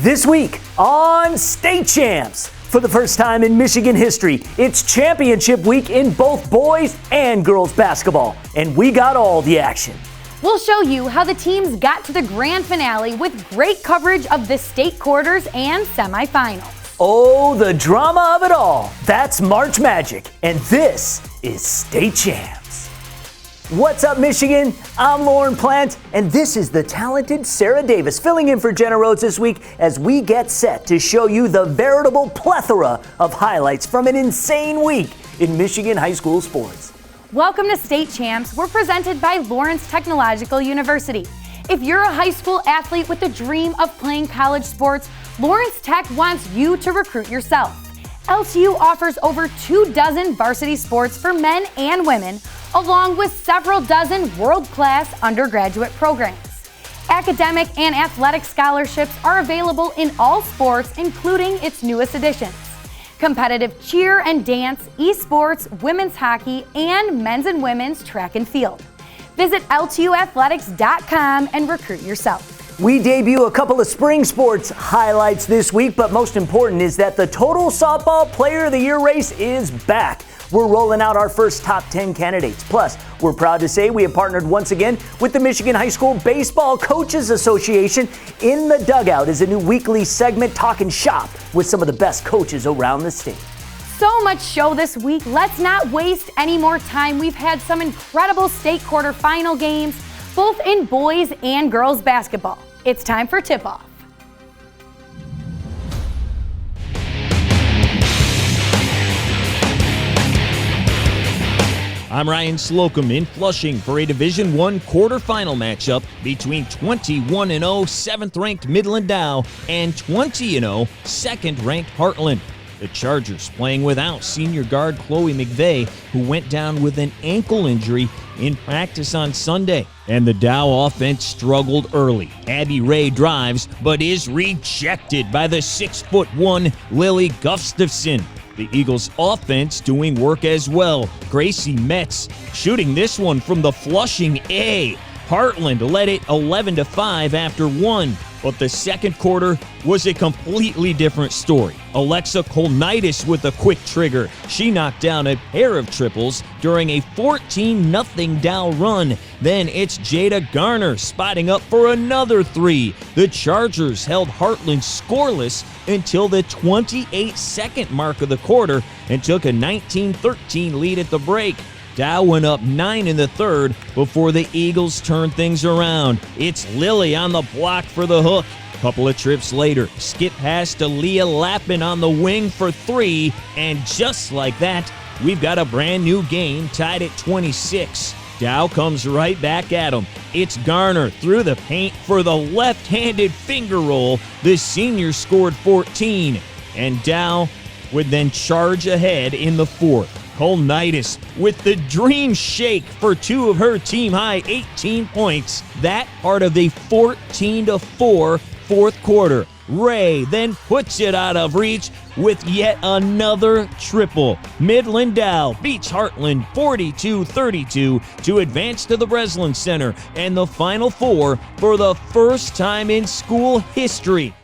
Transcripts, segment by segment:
This week on State Champs, for the first time in Michigan history, it's championship week in both boys and girls basketball, and we got all the action. We'll show you how the teams got to the grand finale with great coverage of the state quarters and semifinals. Oh, the drama of it all. That's March Magic, and this is State Champs. What's up, Michigan? I'm Lorne Plant, and this is the talented Sara Davis filling in for Jenna Rhodes this week as we get set to show you the veritable plethora of highlights from an insane week in Michigan high school sports. Welcome to State Champs. We're presented by Lawrence Technological University. If you're a high school athlete with the dream of playing college sports, Lawrence Tech wants you to recruit yourself. LTU offers over 24 varsity sports for men and women, along with several dozen world-class undergraduate programs. Academic and athletic scholarships are available in all sports, including its newest additions: competitive cheer and dance, esports, women's hockey, and men's and women's track and field. Visit LTUathletics.com and recruit yourself. We debut a couple of spring sports highlights this week, but most important is that the Total Softball Player of the Year race is back. We're rolling out our first top 10 candidates. Plus, we're proud to say we have partnered once again with the Michigan High School Baseball Coaches Association. In the Dugout is a new weekly segment talking shop with some of the best coaches around the state. So much show this week. Let's not waste any more time. We've had some incredible state quarterfinal games, both in boys and girls basketball. It's time for tip-off. I'm Ryan Slocum in Flushing for a Division I quarterfinal matchup between 21-0 7th-ranked Midland Dow and 20-0 2nd-ranked Heartland. The Chargers playing without senior guard Chloe McVeigh, who went down with an ankle injury in practice on Sunday. And the Dow offense struggled early. Abby Ray drives, but is rejected by the 6'1" Lily Gustafson. The Eagles' offense doing work as well. Gracie Metz shooting this one from the Flushing A. Heartland led it 11-5 after one, but the second quarter was a completely different story. Alexa Kolnitis with a quick trigger. She knocked down a pair of triples during a 14-0 Dow run. Then it's Jada Garner spotting up for another three. The Chargers held Heartland scoreless until the 28-second mark of the quarter and took a 19-13 lead at the break. Dow went up 9 in the third before the Eagles turned things around. It's Lily on the block for the hook. Couple of trips later, skip pass to Leah Lappin on the wing for three, and just like that, we've got a brand new game tied at 26. Dow comes right back at him. It's Garner through the paint for the left-handed finger roll. The senior scored 14, and Dow would then charge ahead in the fourth. Kolnitis with the dream shake for two of her team-high 18 points. That part of the 14-4 fourth quarter. Ray then puts it out of reach with yet another triple. Midland Dow beats Heartland 42-32 to advance to the Breslin Center and the Final Four for the first time in school history.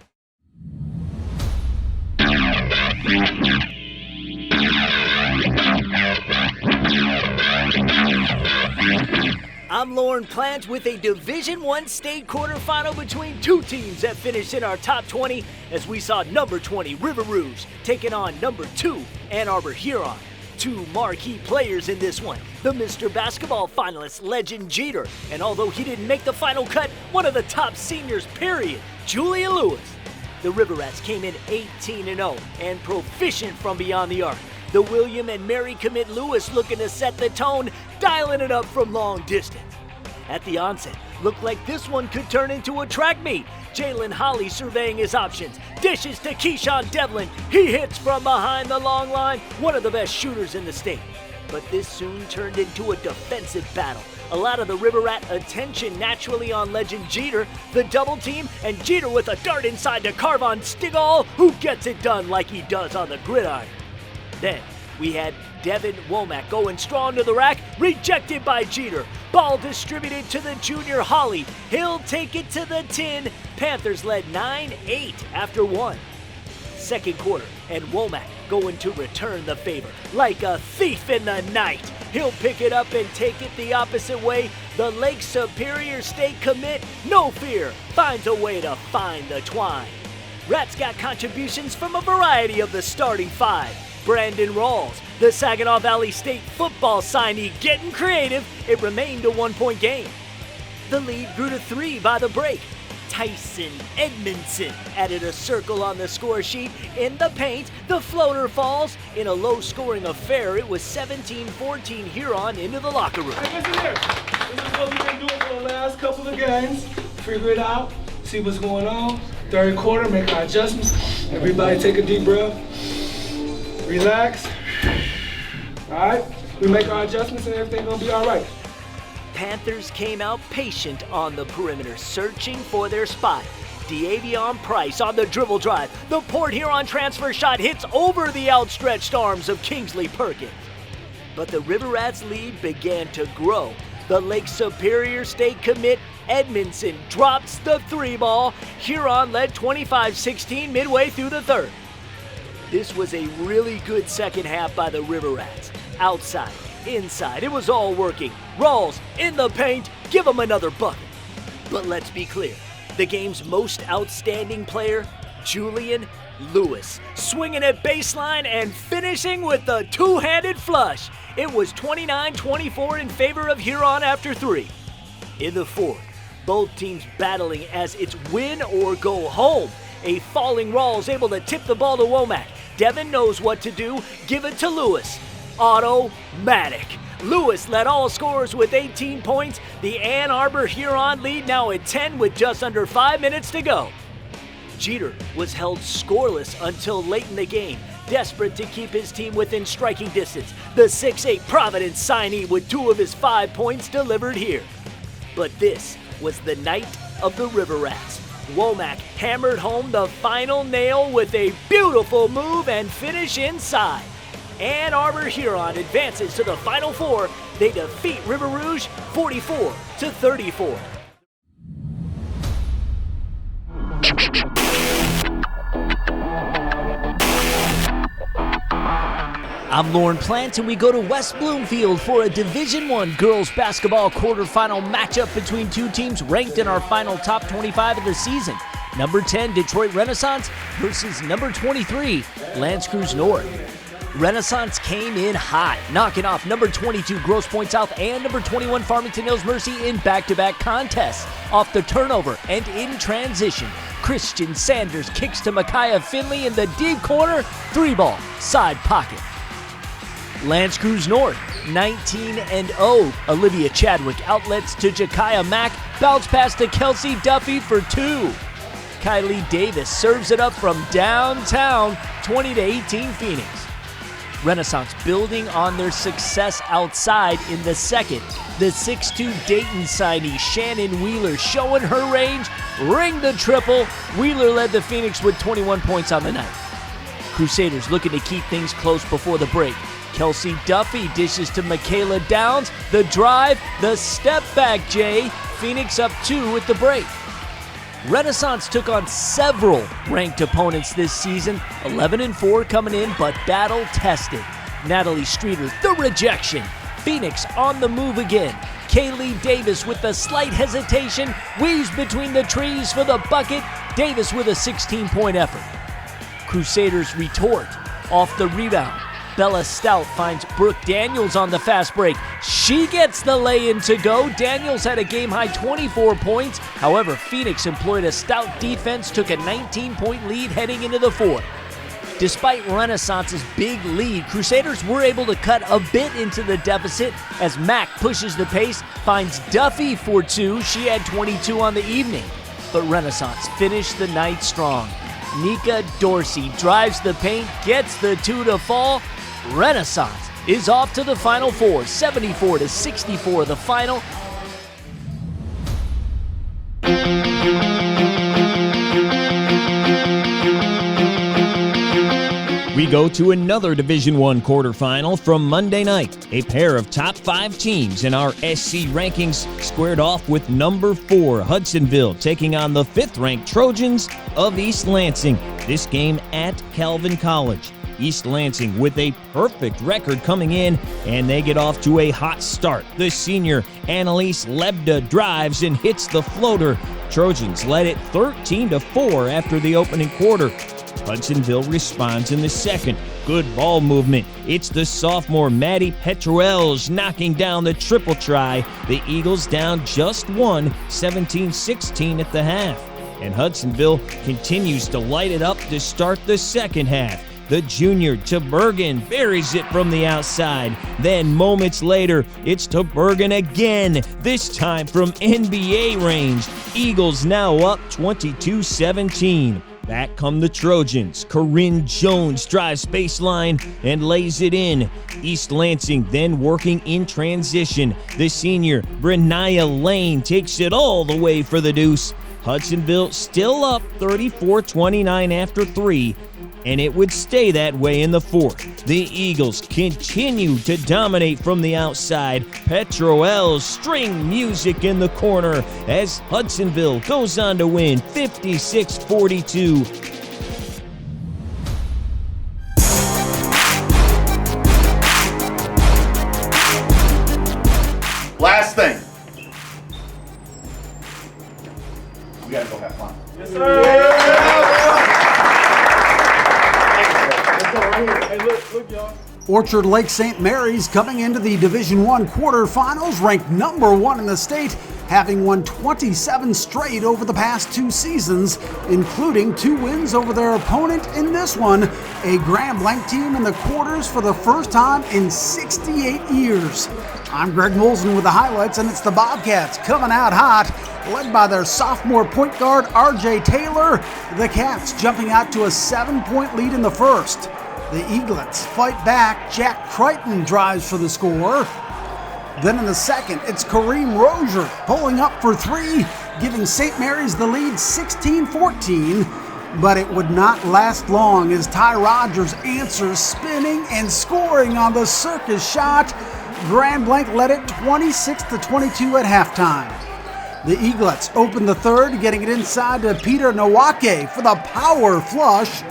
I'm Lorne Plant with a Division I state quarterfinal between two teams that finished in our top 20 as we saw number 20 River Rouge taking on number 2 Ann Arbor Huron. Two marquee players in this one, the Mr. Basketball finalist Legend Jeter, and although he didn't make the final cut, one of the top seniors period, Julia Lewis. The River Rats came in 18-0 and proficient from beyond the arc. The William and Mary commit Lewis looking to set the tone, dialing it up from long distance. At the onset, looked like this one could turn into a track meet. Jalen Holly surveying his options. Dishes to Keyshawn Devlin. He hits from behind the long line, one of the best shooters in the state. But this soon turned into a defensive battle. A lot of the River Rat attention naturally on Legend Jeter, the double team, and Jeter with a dart inside to Carvon Stigall, who gets it done like he does on the gridiron. Then, We had Devin Womack going strong to the rack, rejected by Jeter. Ball distributed to the junior Holly. He'll take it to the tin. Panthers led 9-8 after one. Second quarter, and Womack going to return the favor like a thief in the night. He'll pick it up and take it the opposite way. The Lake Superior State commit, no fear, finds a way to find the twine. Rats got contributions from a variety of the starting five. Brandon Rawls, the Saginaw Valley State football signee, getting creative. It remained a 1-point game. The lead grew to 3 by the break. Tyson Edmondson added a circle on the score sheet. In the paint, the floater falls. In a low-scoring affair, it was 17-14 Huron into the locker room. Hey, listen here. This is what we've been doing for the last couple of games. Figure it out, see what's going on. Third quarter, make our adjustments. Everybody take a deep breath. Relax. All right? We make our adjustments and everything's gonna be all right. Panthers came out patient on the perimeter, searching for their spot. D'Avion Price on the dribble drive. The Port Huron transfer shot hits over the outstretched arms of Kingsley Perkins. But the River Rats' lead began to grow. The Lake Superior State commit Edmondson drops the 3-ball. Huron led 25-16 midway through the third. This was a really good second half by the River Rats. Outside, inside, it was all working. Rawls in the paint, give them another bucket. But let's be clear, the game's most outstanding player, Julian Lewis, swinging at baseline and finishing with the two-handed flush. It was 29-24 in favor of Huron after 3. In the fourth, both teams battling as it's win or go home. A falling Rawls able to tip the ball to Womack. Devin knows what to do, give it to Lewis. Automatic. Lewis led all scorers with 18 points. The Ann Arbor Huron lead now at 10 with just under 5 minutes to go. Jeter was held scoreless until late in the game, desperate to keep his team within striking distance. The 6'8 Providence signee with 2 of his 5 points delivered here. But this was the night of the River Rats. Womack hammered home the final nail with a beautiful move and finish inside. Ann Arbor Huron advances to the Final Four. They defeat River Rouge 44-34. I'm Lorne Plant, and we go to West Bloomfield for a Division I girls basketball quarterfinal matchup between two teams ranked in our final top 25 of the season. Number 10, Detroit Renaissance versus number 23, L'Anse Creuse North. Renaissance came in hot, knocking off number 22 Grosse Pointe South and number 21 Farmington Hills Mercy in back-to-back contests. Off the turnover and in transition, Christian Sanders kicks to Micaiah Finley in the deep corner, 3-ball, side pocket. L'Anse Creuse North, 19-0. Olivia Chadwick outlets to Jakaya Mack, bounce pass to Kelsey Duffy for 2. Kylie Davis serves it up from downtown, 20-18 Phoenix. Renaissance building on their success outside in the second. The 6'2 Dayton signee Shannon Wheeler showing her range, ring the triple. Wheeler led the Phoenix with 21 points on the night. Crusaders looking to keep things close before the break. Kelsey Duffy dishes to Michaela Downs. The drive, the step back Jay. Phoenix up 2 at the break. Renaissance took on several ranked opponents this season, 11-4 coming in, but battle-tested. Natalie Streeter, the rejection. Phoenix on the move again. Kaylee Davis with the slight hesitation, weaves between the trees for the bucket. Davis with a 16-point effort. Crusaders retort off the rebound. Bella Stout finds Brooke Daniels on the fast break. She gets the lay-in to go. Daniels had a game-high 24 points. However, Phoenix employed a stout defense, took a 19-point lead heading into the fourth. Despite Renaissance's big lead, Crusaders were able to cut a bit into the deficit as Mack pushes the pace, finds Duffy for 2. She had 22 on the evening. But Renaissance finished the night strong. Nika Dorsey drives the paint, gets the 2 to fall. Renaissance is off to the Final Four, 74-64 the final. We go to another Division I quarterfinal from Monday night. A pair of top 5 teams in our SC rankings squared off with number 4 Hudsonville taking on the 5th-ranked Trojans of East Lansing. This game at Calvin College. East Lansing with a perfect record coming in, and they get off to a hot start. The senior Annalise Lebda drives and hits the floater. Trojans led it 13-4 after the opening quarter. Hudsonville responds in the second. Good ball movement. It's the sophomore Maddie Petruels knocking down the triple try. The Eagles down just one, 17-16 at the half. And Hudsonville continues to light it up to start the second half. The junior Tubergen buries it from the outside. Then moments later, it's Tubergen again, this time from NBA range. Eagles now up 22-17. Back come the Trojans. Corinne Jones drives baseline and lays it in. East Lansing then working in transition. The senior Brenaya Lane takes it all the way for the deuce. Hudsonville still up 34-29 after 3, and it would stay that way in the fourth. The Eagles continue to dominate from the outside. Petruels string music in the corner as Hudsonville goes on to win 56-42. Last thing. We gotta go have fun. Yes, sir. Hey, look, y'all. Orchard Lake St. Mary's coming into the Division I quarterfinals, ranked number 1 in the state, having won 27 straight over the past 2 seasons, including 2 wins over their opponent in this one, a Grand Blanc team in the quarters for the first time in 68 years. I'm Greg Molson with the highlights, and it's the Bobcats coming out hot, led by their sophomore point guard R.J. Taylor. The Cats jumping out to a 7-point lead in the first. The Eaglets fight back. Jack Crichton drives for the score. Then in the second, it's Kareem Rozier pulling up for 3, giving St. Mary's the lead 16-14. But it would not last long as Ty Rogers answers, spinning and scoring on the circus shot. Grand Blanc led it 26-22 at halftime. The Eaglets open the third, getting it inside to Peter Nawake for the power flush.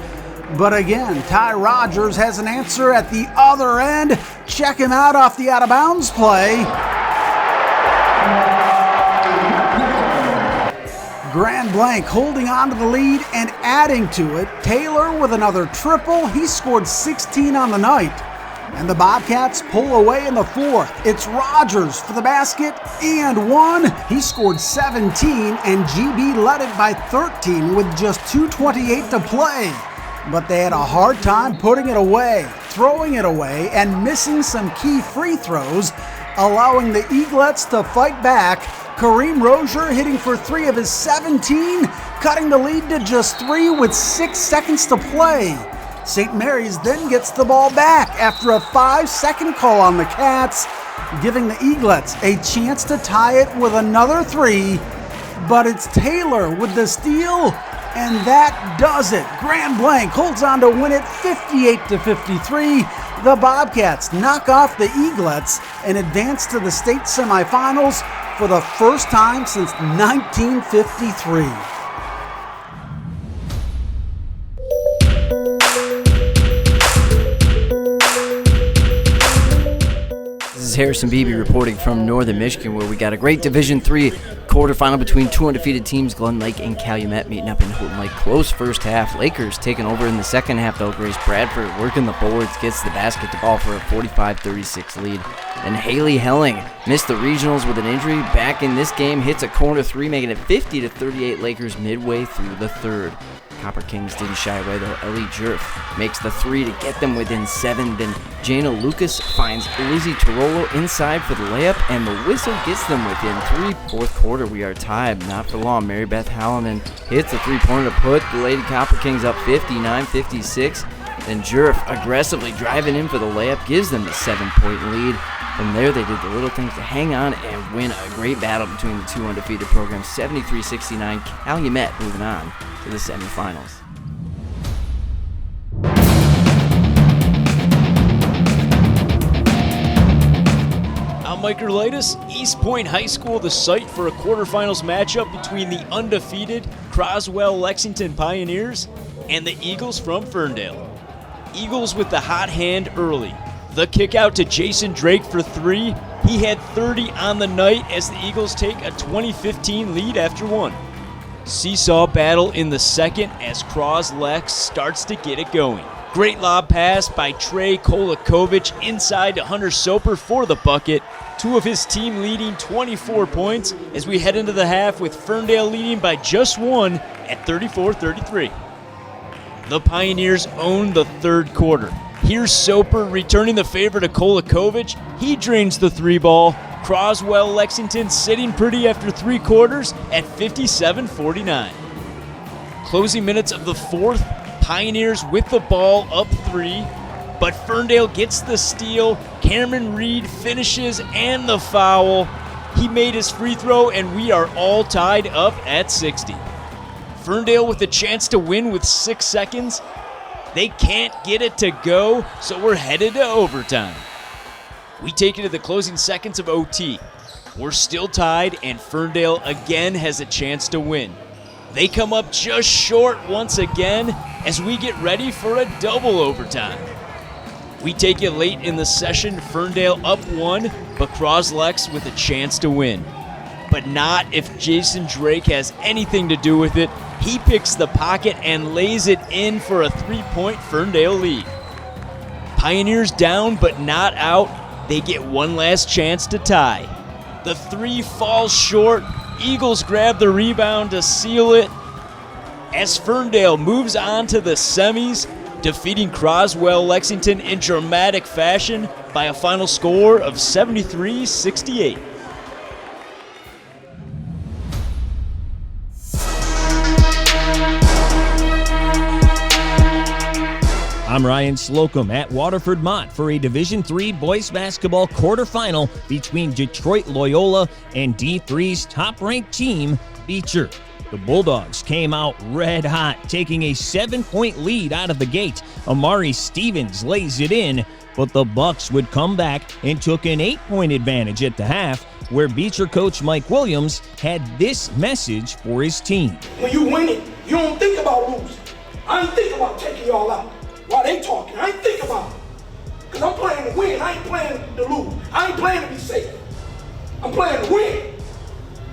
But again, Ty Rogers has an answer at the other end. Check him out off the out-of-bounds play. Grand Blanc holding on to the lead and adding to it. Taylor with another triple. He scored 16 on the night. And the Bobcats pull away in the fourth. It's Rogers for the basket and 1. He scored 17, and GB led it by 13 with just 2:28 to play. But they had a hard time putting it away, throwing it away, and missing some key free throws, allowing the Eaglets to fight back. Kareem Rozier hitting for 3 of his 17, cutting the lead to just 3 with 6 seconds to play. St. Mary's then gets the ball back after a 5-second call on the Cats, giving the Eaglets a chance to tie it with another 3. But it's Taylor with the steal, and that does it. Grand Blanc holds on to win it 58-53. The Bobcats knock off the Eaglets and advance to the state semifinals for the first time since 1953. This is Harrison Beebe reporting from Northern Michigan, where we got a great Division III quarterfinal between 2 undefeated teams, Glen Lake and Calumet, meeting up in Houghton Lake. Close first half. Lakers taking over in the second half, though. Grace Bradford working the boards, gets the basketball for a 45-36 lead. And Haley Helling missed the regionals with an injury. Back in this game, hits a corner 3, making it 50-38 Lakers midway through the third. Copper Kings didn't shy away, though. Ellie Jerf makes the 3 to get them within 7. Then Jana Lucas finds Lizzie Tarolo inside for the layup, and the whistle gets them within 3. Fourth quarter, we are tied. Not for long. Mary Beth Hallinan hits the 3-pointer to put the Lady Copper Kings up 59-56. Then Jerf aggressively driving in for the layup, gives them the 7-point lead. From there, they did the little things to hang on and win a great battle between the 2 undefeated programs, 73-69. Calumet moving on to the semifinals. I'm Mike Erlitis. East Point High School, the site for a quarterfinals matchup between the undefeated Croswell-Lexington Pioneers and the Eagles from Ferndale. Eagles with the hot hand early. The kick out to Jason Drake for 3. He had 30 on the night as the Eagles take a 20-15 lead after 1. Seesaw battle in the second as Cros-Lex starts to get it going. Great lob pass by Trey Kolakovic inside to Hunter Soper for the bucket. 2 of his team leading 24 points as we head into the half with Ferndale leading by just 1 at 34-33. The Pioneers own the third quarter. Here's Soper returning the favor to Kolakovic. He drains the 3 ball. Croswell-Lexington sitting pretty after 3 quarters at 57-49. Closing minutes of the fourth, Pioneers with the ball up 3, but Ferndale gets the steal. Cameron Reed finishes and the foul. He made his free throw and we are all tied up at 60. Ferndale with a chance to win with 6 seconds. They can't get it to go, so we're headed to overtime. We take it to the closing seconds of OT. We're still tied and Ferndale again has a chance to win. They come up just short once again as we get ready for a double overtime. We take it late in the session, Ferndale up 1, but Cros-Lex with a chance to win. But not if Jason Drake has anything to do with it. He picks the pocket and lays it in for a 3-point Ferndale lead. Pioneers down but not out. They get one last chance to tie. The 3 falls short. Eagles grab the rebound to seal it as Ferndale moves on to the semis, defeating Croswell-Lexington in dramatic fashion by a final score of 73-68. I'm Ryan Slocum at Waterford Mott for a Division III boys basketball quarterfinal between Detroit Loyola and D3's top-ranked team, Beecher. The Bulldogs came out red hot, taking a 7-point lead out of the gate. Amari Stevens lays it in, but the Bucks would come back and took an 8-point advantage at the half, where Beecher coach Mike Williams had this message for his team. When you win it, you don't think about losing. I ain't think about taking y'all out. While they talking, I ain't think about it. Because I'm playing to win, I ain't playing to lose. I ain't playing to be safe. I'm playing to win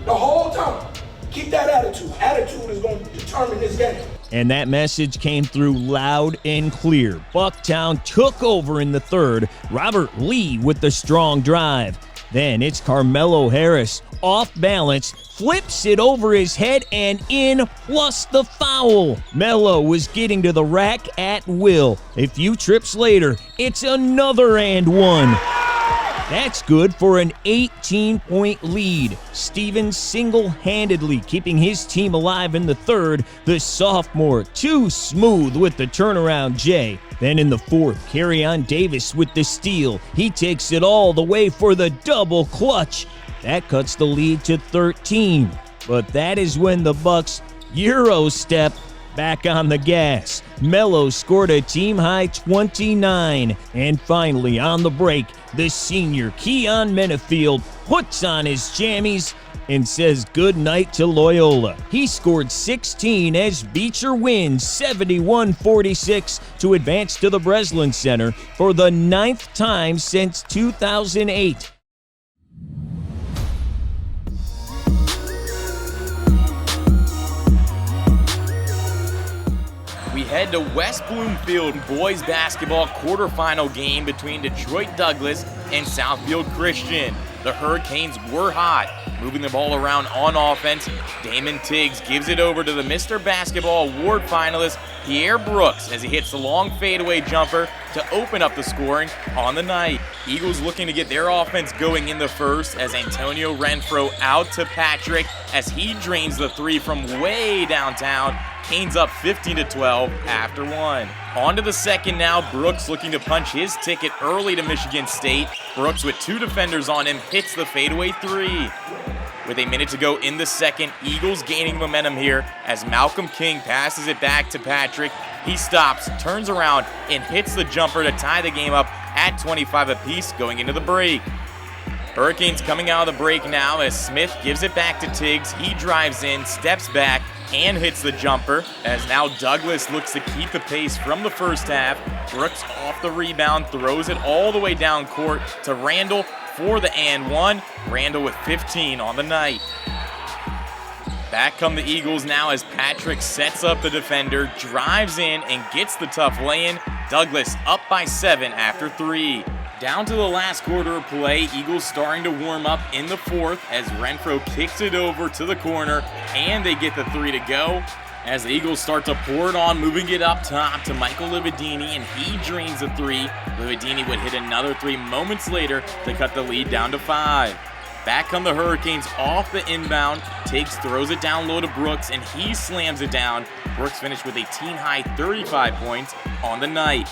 the whole time. Keep that attitude. Attitude is going to determine this game. And that message came through loud and clear. Bucktown took over in the third. Robert Lee with the strong drive. Then it's Carmelo Harris, off balance, flips it over his head and in, plus the foul. Melo was getting to the rack at will. A few trips later, it's another and one. That's good for an 18-point lead. Stevens single-handedly keeping his team alive in the third. The sophomore too smooth with the turnaround J. Then in the fourth, Carryon Davis with the steal. He takes it all the way for the double clutch. That cuts the lead to 13. But that is when the Bucks Euro step back on the gas. Melo scored a team-high 29. And finally, on the break, the senior Keon Menefield puts on his jammies and says goodnight to Loyola. He scored 16 as Beecher wins 71-46 to advance to the Breslin Center for the 9th time since 2008. We head to West Bloomfield boys basketball quarterfinal game between Detroit Douglas and Southfield Christian. The Hurricanes were hot, moving the ball around on offense. Damon Tiggs gives it over to the Mr. Basketball Award finalist Pierre Brooks as he hits the long fadeaway jumper to open up the scoring on the night. Eagles looking to get their offense going in the first as Antonio Renfro out to Patrick as he drains the 3 from way downtown. Canes up 15-12 after 1. On to the second now. Brooks looking to punch his ticket early to Michigan State. Brooks with 2 defenders on him hits the fadeaway 3. With a minute to go in the second, Eagles gaining momentum here as Malcolm King passes it back to Patrick. He stops, turns around, and hits the jumper to tie the game up at 25 apiece going into the break. Hurricanes coming out of the break now as Smith gives it back to Tiggs. He drives in, steps back, and hits the jumper, as now Douglas looks to keep the pace from the first half. Brooks off the rebound, throws it all the way down court to Randall for the and one. Randall with 15 on the night. Back come the Eagles now as Patrick sets up the defender, drives in, and gets the tough lay-in. Douglas up by 7 after 3. Down to the last quarter of play, Eagles starting to warm up in the fourth as Renfro kicks it over to the corner, and they get the 3 to go. As the Eagles start to pour it on, moving it up top to Michael Lividini, and he drains the 3. Lividini would hit another 3 moments later to cut the lead down to 5. Back come the Hurricanes off the inbound. Tiggs throws it down low to Brooks, and he slams it down. Brooks finished with a team-high 35 points on the night.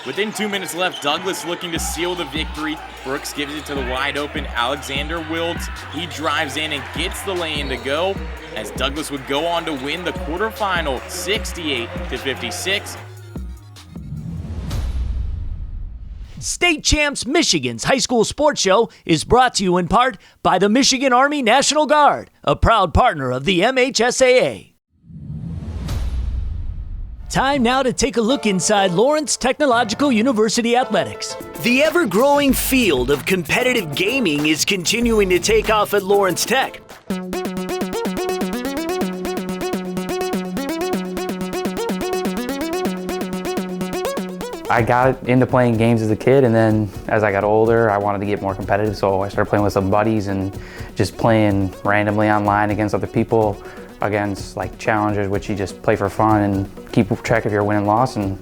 Within 2 minutes left, Douglas looking to seal the victory. Brooks gives it to the wide-open Alexander Wiltz. He drives in and gets the lay-in to go, as Douglas would go on to win the quarterfinal 68-56. State Champs Michigan's high school sports show is brought to you in part by the Michigan Army National Guard, a proud partner of the MHSAA. Time now to take a look inside Lawrence Technological University Athletics. The ever-growing field of competitive gaming is continuing to take off at Lawrence Tech. I got into playing games as a kid, and then as I got older, I wanted to get more competitive, so I started playing with some buddies and just playing randomly online against other people, against like challengers, which you just play for fun and keep track of your win and loss, and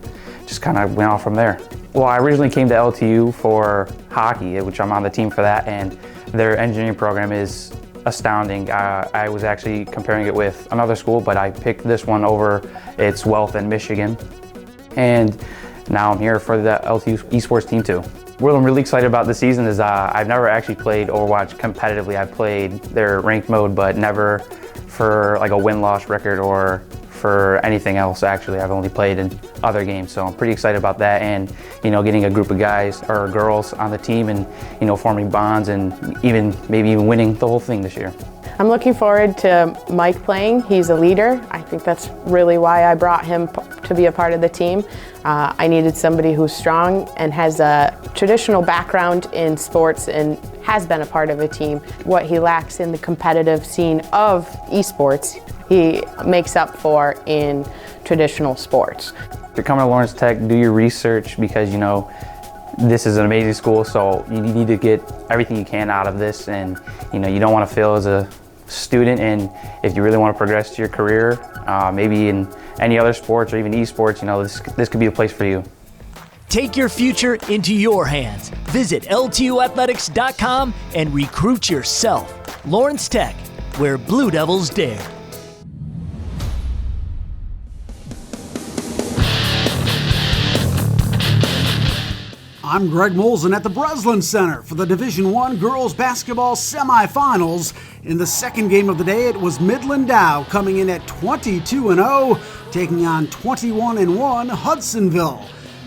just kind of went off from there. Well, I originally came to LTU for hockey, which I'm on the team for that, and their engineering program is astounding. I was actually comparing it with another school, but I picked this one over its wealth in Michigan, and now I'm here for the LTU esports team too. What I'm really excited about this season is I've never actually played Overwatch competitively. I've played their ranked mode, but never for like a win-loss record or for anything else. Actually, I've only played in other games, so I'm pretty excited about that, and getting a group of guys or girls on the team and forming bonds and maybe even winning the whole thing this year. I'm looking forward to Mike playing. He's a leader. I think that's really why I brought him to be a part of the team. I needed somebody who's strong and has a traditional background in sports and has been a part of a team. What he lacks in the competitive scene of esports, he makes up for in traditional sports. If you're coming to Lawrence Tech, do your research, because this is an amazing school, so you need to get everything you can out of this, and you don't want to fail as a student, and if you really want to progress to your career, maybe in any other sports or even esports, this could be the place for you. Take your future into your hands. Visit LTUathletics.com and recruit yourself. Lawrence Tech, where Blue Devils dare. I'm Greg Molson at the Breslin Center for the Division I girls basketball semifinals. In the second game of the day, it was Midland Dow coming in at 22-0, taking on 21-1 Hudsonville.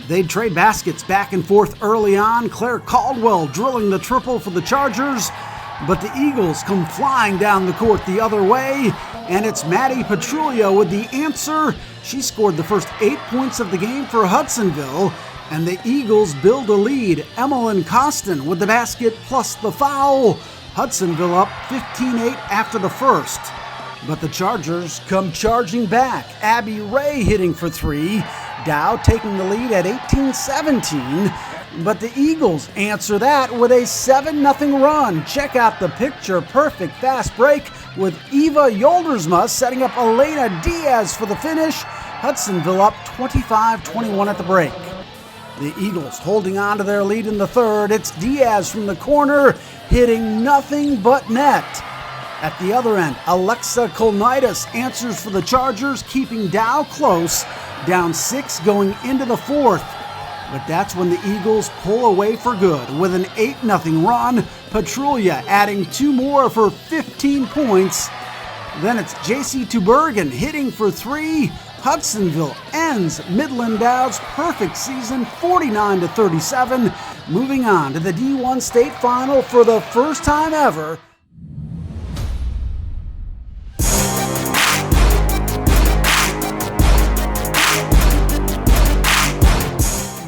They'd trade baskets back and forth early on, Claire Caldwell drilling the triple for the Chargers, but the Eagles come flying down the court the other way, and it's Maddie Petrulio with the answer. She scored the first 8 points of the game for Hudsonville, and the Eagles build a lead. Emmeline Costin with the basket plus the foul. Hudsonville up 15-8 after the first. But the Chargers come charging back. Abby Ray hitting for 3. Dow taking the lead at 18-17. But the Eagles answer that with a 7-0 run. Check out the picture-perfect fast break with Eva Yoldersma setting up Elena Diaz for the finish. Hudsonville up 25-21 at the break. The Eagles holding on to their lead in the third. It's Diaz from the corner, hitting nothing but net. At the other end, Alexa Kolnitis answers for the Chargers, keeping Dow close, down 6 going into the fourth. But that's when the Eagles pull away for good with an 8-0 run. Petrulia adding 2 more for 15 points. Then it's JC Tubergen hitting for 3. Hudsonville ends Midland Dow's perfect season 49-37, moving on to the D1 state final for the first time ever.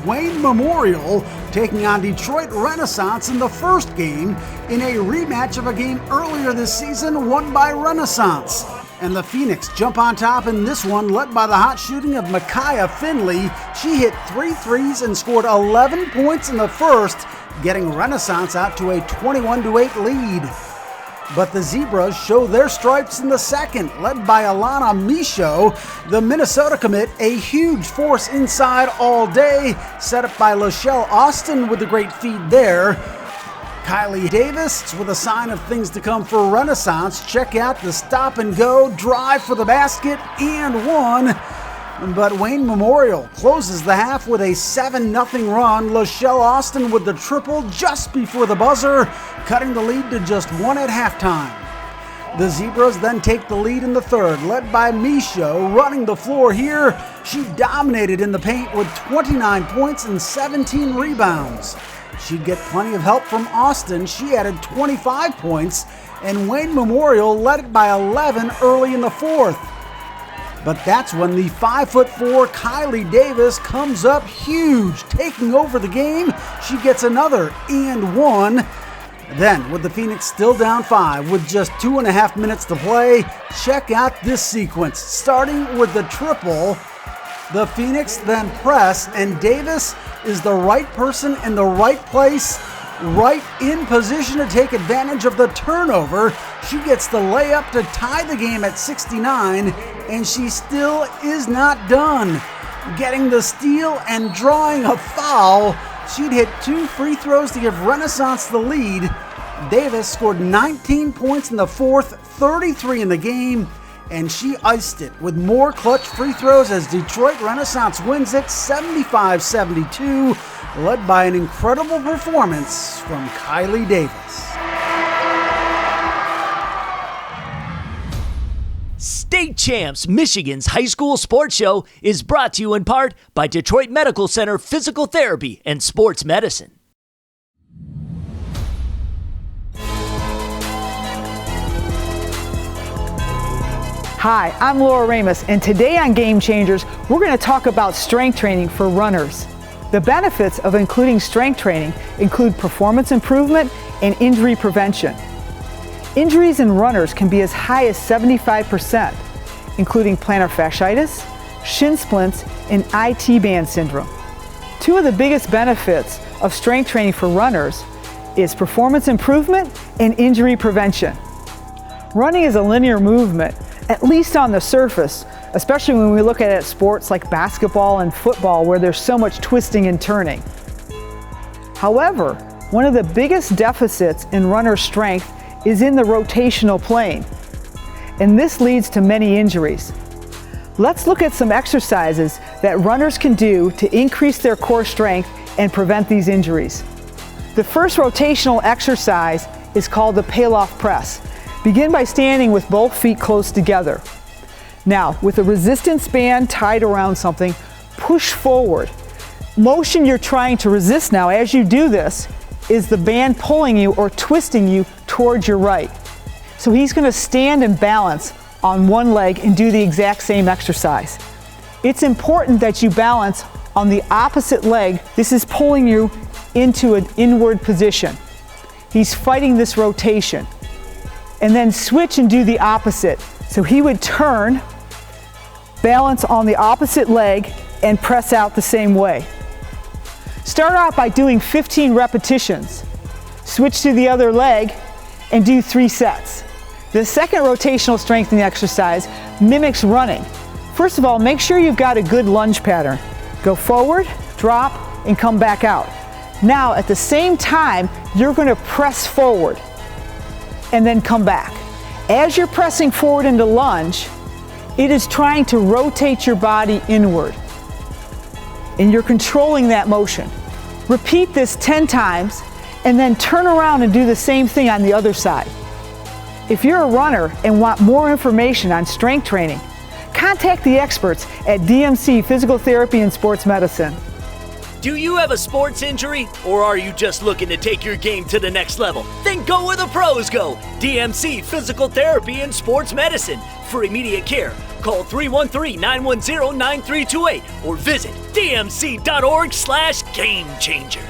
Wayne Memorial taking on Detroit Renaissance in the first game in a rematch of a game earlier this season won by Renaissance. And the Phoenix jump on top in this one, led by the hot shooting of Micaiah Finley. She hit 3 threes and scored 11 points in the first, getting Renaissance out to a 21-8 lead. But the Zebras show their stripes in the second, led by Alana Michaud, the Minnesota commit, a huge force inside all day, set up by Lachelle Austin with a great feed there. Kylie Davis with a sign of things to come for Renaissance. Check out the stop and go, drive for the basket, and one. But Wayne Memorial closes the half with a 7-0 run. Lachelle Austin with the triple just before the buzzer, cutting the lead to just 1 at halftime. The Zebras then take the lead in the third, led by Michaud, running the floor here. She dominated in the paint with 29 points and 17 rebounds. She'd get plenty of help from Austin. She added 25 points, and Wayne Memorial led it by 11 early in the fourth. But that's when the 5'4" Kylie Davis comes up huge, taking over the game. She gets another and one. Then, with the Phoenix still down 5 with just 2.5 minutes to play, check out this sequence. Starting with the triple, the Phoenix then press, and Davis is the right person in the right place, right in position to take advantage of the turnover. She gets the layup to tie the game at 69, and she still is not done. Getting the steal and drawing a foul, she'd hit 2 free throws to give Renaissance the lead. Davis scored 19 points in the fourth, 33 in the game, and she iced it with more clutch free throws as Detroit Renaissance wins it 75-72, led by an incredible performance from Kylie Davis. State Champs, Michigan's high school sports show, is brought to you in part by Detroit Medical Center Physical Therapy and Sports Medicine. Hi, I'm Laura Ramus, and today on Game Changers, we're going to talk about strength training for runners. The benefits of including strength training include performance improvement and injury prevention. Injuries in runners can be as high as 75%, including plantar fasciitis, shin splints, and IT band syndrome. Two of the biggest benefits of strength training for runners is performance improvement and injury prevention. Running is a linear movement, at least on the surface, especially when we look at sports like basketball and football where there's so much twisting and turning. However, one of the biggest deficits in runner strength is in the rotational plane, and this leads to many injuries. Let's look at some exercises that runners can do to increase their core strength and prevent these injuries. The first rotational exercise is called the Pail-off press. Begin by standing with both feet close together. Now, with a resistance band tied around something, push forward. Motion you're trying to resist now as you do this is the band pulling you or twisting you towards your right. So he's going to stand and balance on one leg and do the exact same exercise. It's important that you balance on the opposite leg. This is pulling you into an inward position. He's fighting this rotation. And then switch and do the opposite. So he would turn, balance on the opposite leg, and press out the same way. Start out by doing 15 repetitions. Switch to the other leg and do 3 sets. The second rotational strengthening exercise mimics running. First of all, make sure you've got a good lunge pattern. Go forward, drop, and come back out. Now, at the same time, you're going to press forward and then come back. As you're pressing forward into lunge, it is trying to rotate your body inward, and you're controlling that motion. Repeat this 10 times and then turn around and do the same thing on the other side. If you're a runner and want more information on strength training, contact the experts at DMC Physical Therapy and Sports Medicine. Do you have a sports injury, or are you just looking to take your game to the next level? Then go where the pros go. DMC Physical Therapy and Sports Medicine. For immediate care, call 313-910-9328 or visit dmc.org/gamechangers.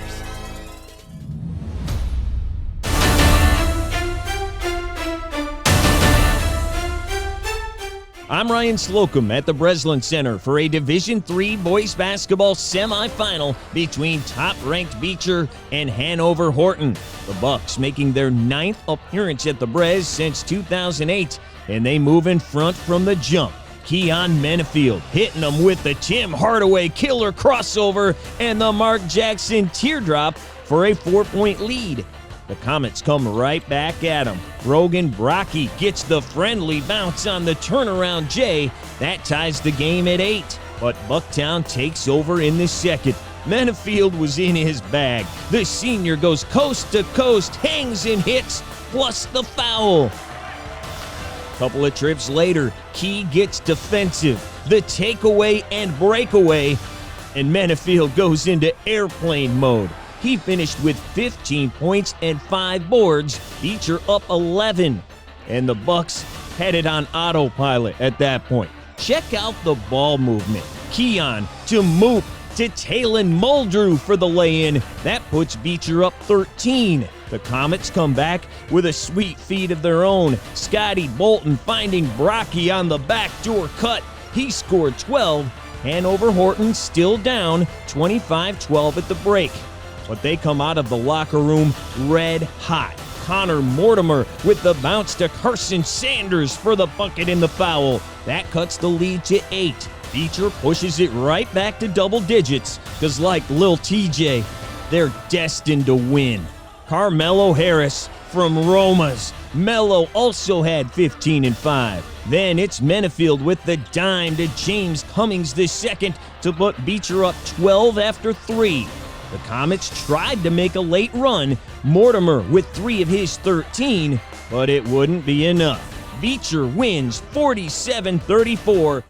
I'm Ryan Slocum at the Breslin Center for a Division III boys basketball semifinal between top-ranked Beecher and Hanover Horton. The Bucks making their 9th appearance at the Brez since 2008, and they move in front from the jump. Keon Penfield hitting them with the Tim Hardaway killer crossover and the Mark Jackson teardrop for a 4-point lead. The Comets come right back at him. Brogan Brocky gets the friendly bounce on the turnaround J. That ties the game at 8. But Bucktown takes over in the second. Penfield was in his bag. The senior goes coast to coast, hangs and hits, plus the foul. Couple of trips later, Key gets defensive. The takeaway and breakaway, and Penfield goes into airplane mode. He finished with 15 points and 5 boards. Beecher up 11. And the Bucks headed on autopilot at that point. Check out the ball movement. Keon to Moop to Talon Muldrew for the lay-in. That puts Beecher up 13. The Comets come back with a sweet feed of their own. Scotty Bolton finding Brocky on the backdoor cut. He scored 12. Hanover Horton still down 25-12 at the break. But they come out of the locker room red hot. Connor Mortimer with the bounce to Carson Sanders for the bucket and the foul. That cuts the lead to 8. Beecher pushes it right back to double digits, because like Lil TJ, they're destined to win. Carmelo Harris from Romas. Melo also had 15 and 5. Then it's Penfield with the dime to James Cummings II to put Beecher up 12 after 3. The Comets tried to make a late run. Mortimer with 3 of his 13, but it wouldn't be enough. Beecher wins 47-34.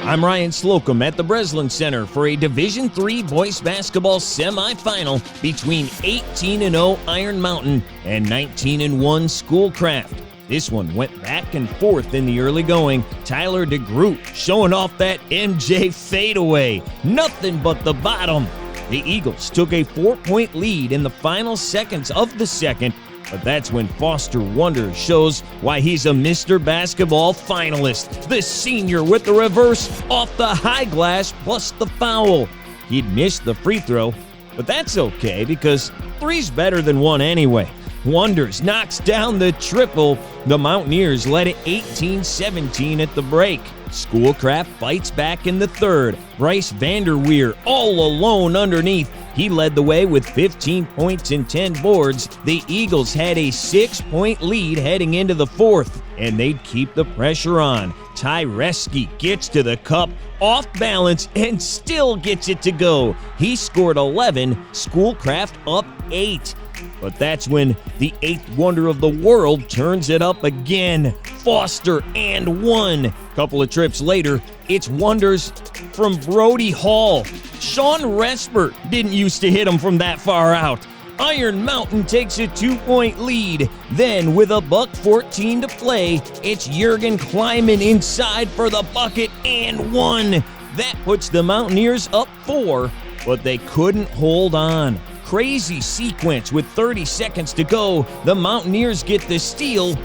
I'm Ryan Slocum at the Breslin Center for a Division III boys basketball semifinal between 18-0 Iron Mountain and 19-1 Schoolcraft. This one went back and forth in the early going. Tyler DeGroot showing off that MJ fadeaway. Nothing but the bottom. The Eagles took a 4-point lead in the final seconds of the second, but that's when Foster Wonders shows why he's a Mr. Basketball finalist. The senior with the reverse off the high glass plus the foul. He'd missed the free throw, but that's okay because 3's better than 1 anyway. Wonders knocks down the triple. The Mountaineers led it 18-17 at the break. Schoolcraft fights back in the third. Bryce Vanderweer all alone underneath. He led the way with 15 points and 10 boards. The Eagles had a 6-point lead heading into the fourth, and they'd keep the pressure on. Tyreski gets to the cup, off balance, and still gets it to go. He scored 11, Schoolcraft up 8. But that's when the 8th wonder of the world turns it up again. Foster and 1. Couple of trips later, it's Wonders from Brody Hall. Sean Respert didn't used to hit him from that far out. Iron Mountain takes a 2-point lead. Then with a $1:14 to play, it's Jurgen Kleiman inside for the bucket and 1. That puts the Mountaineers up 4, but they couldn't hold on. Crazy sequence with 30 seconds to go. The Mountaineers get the steal,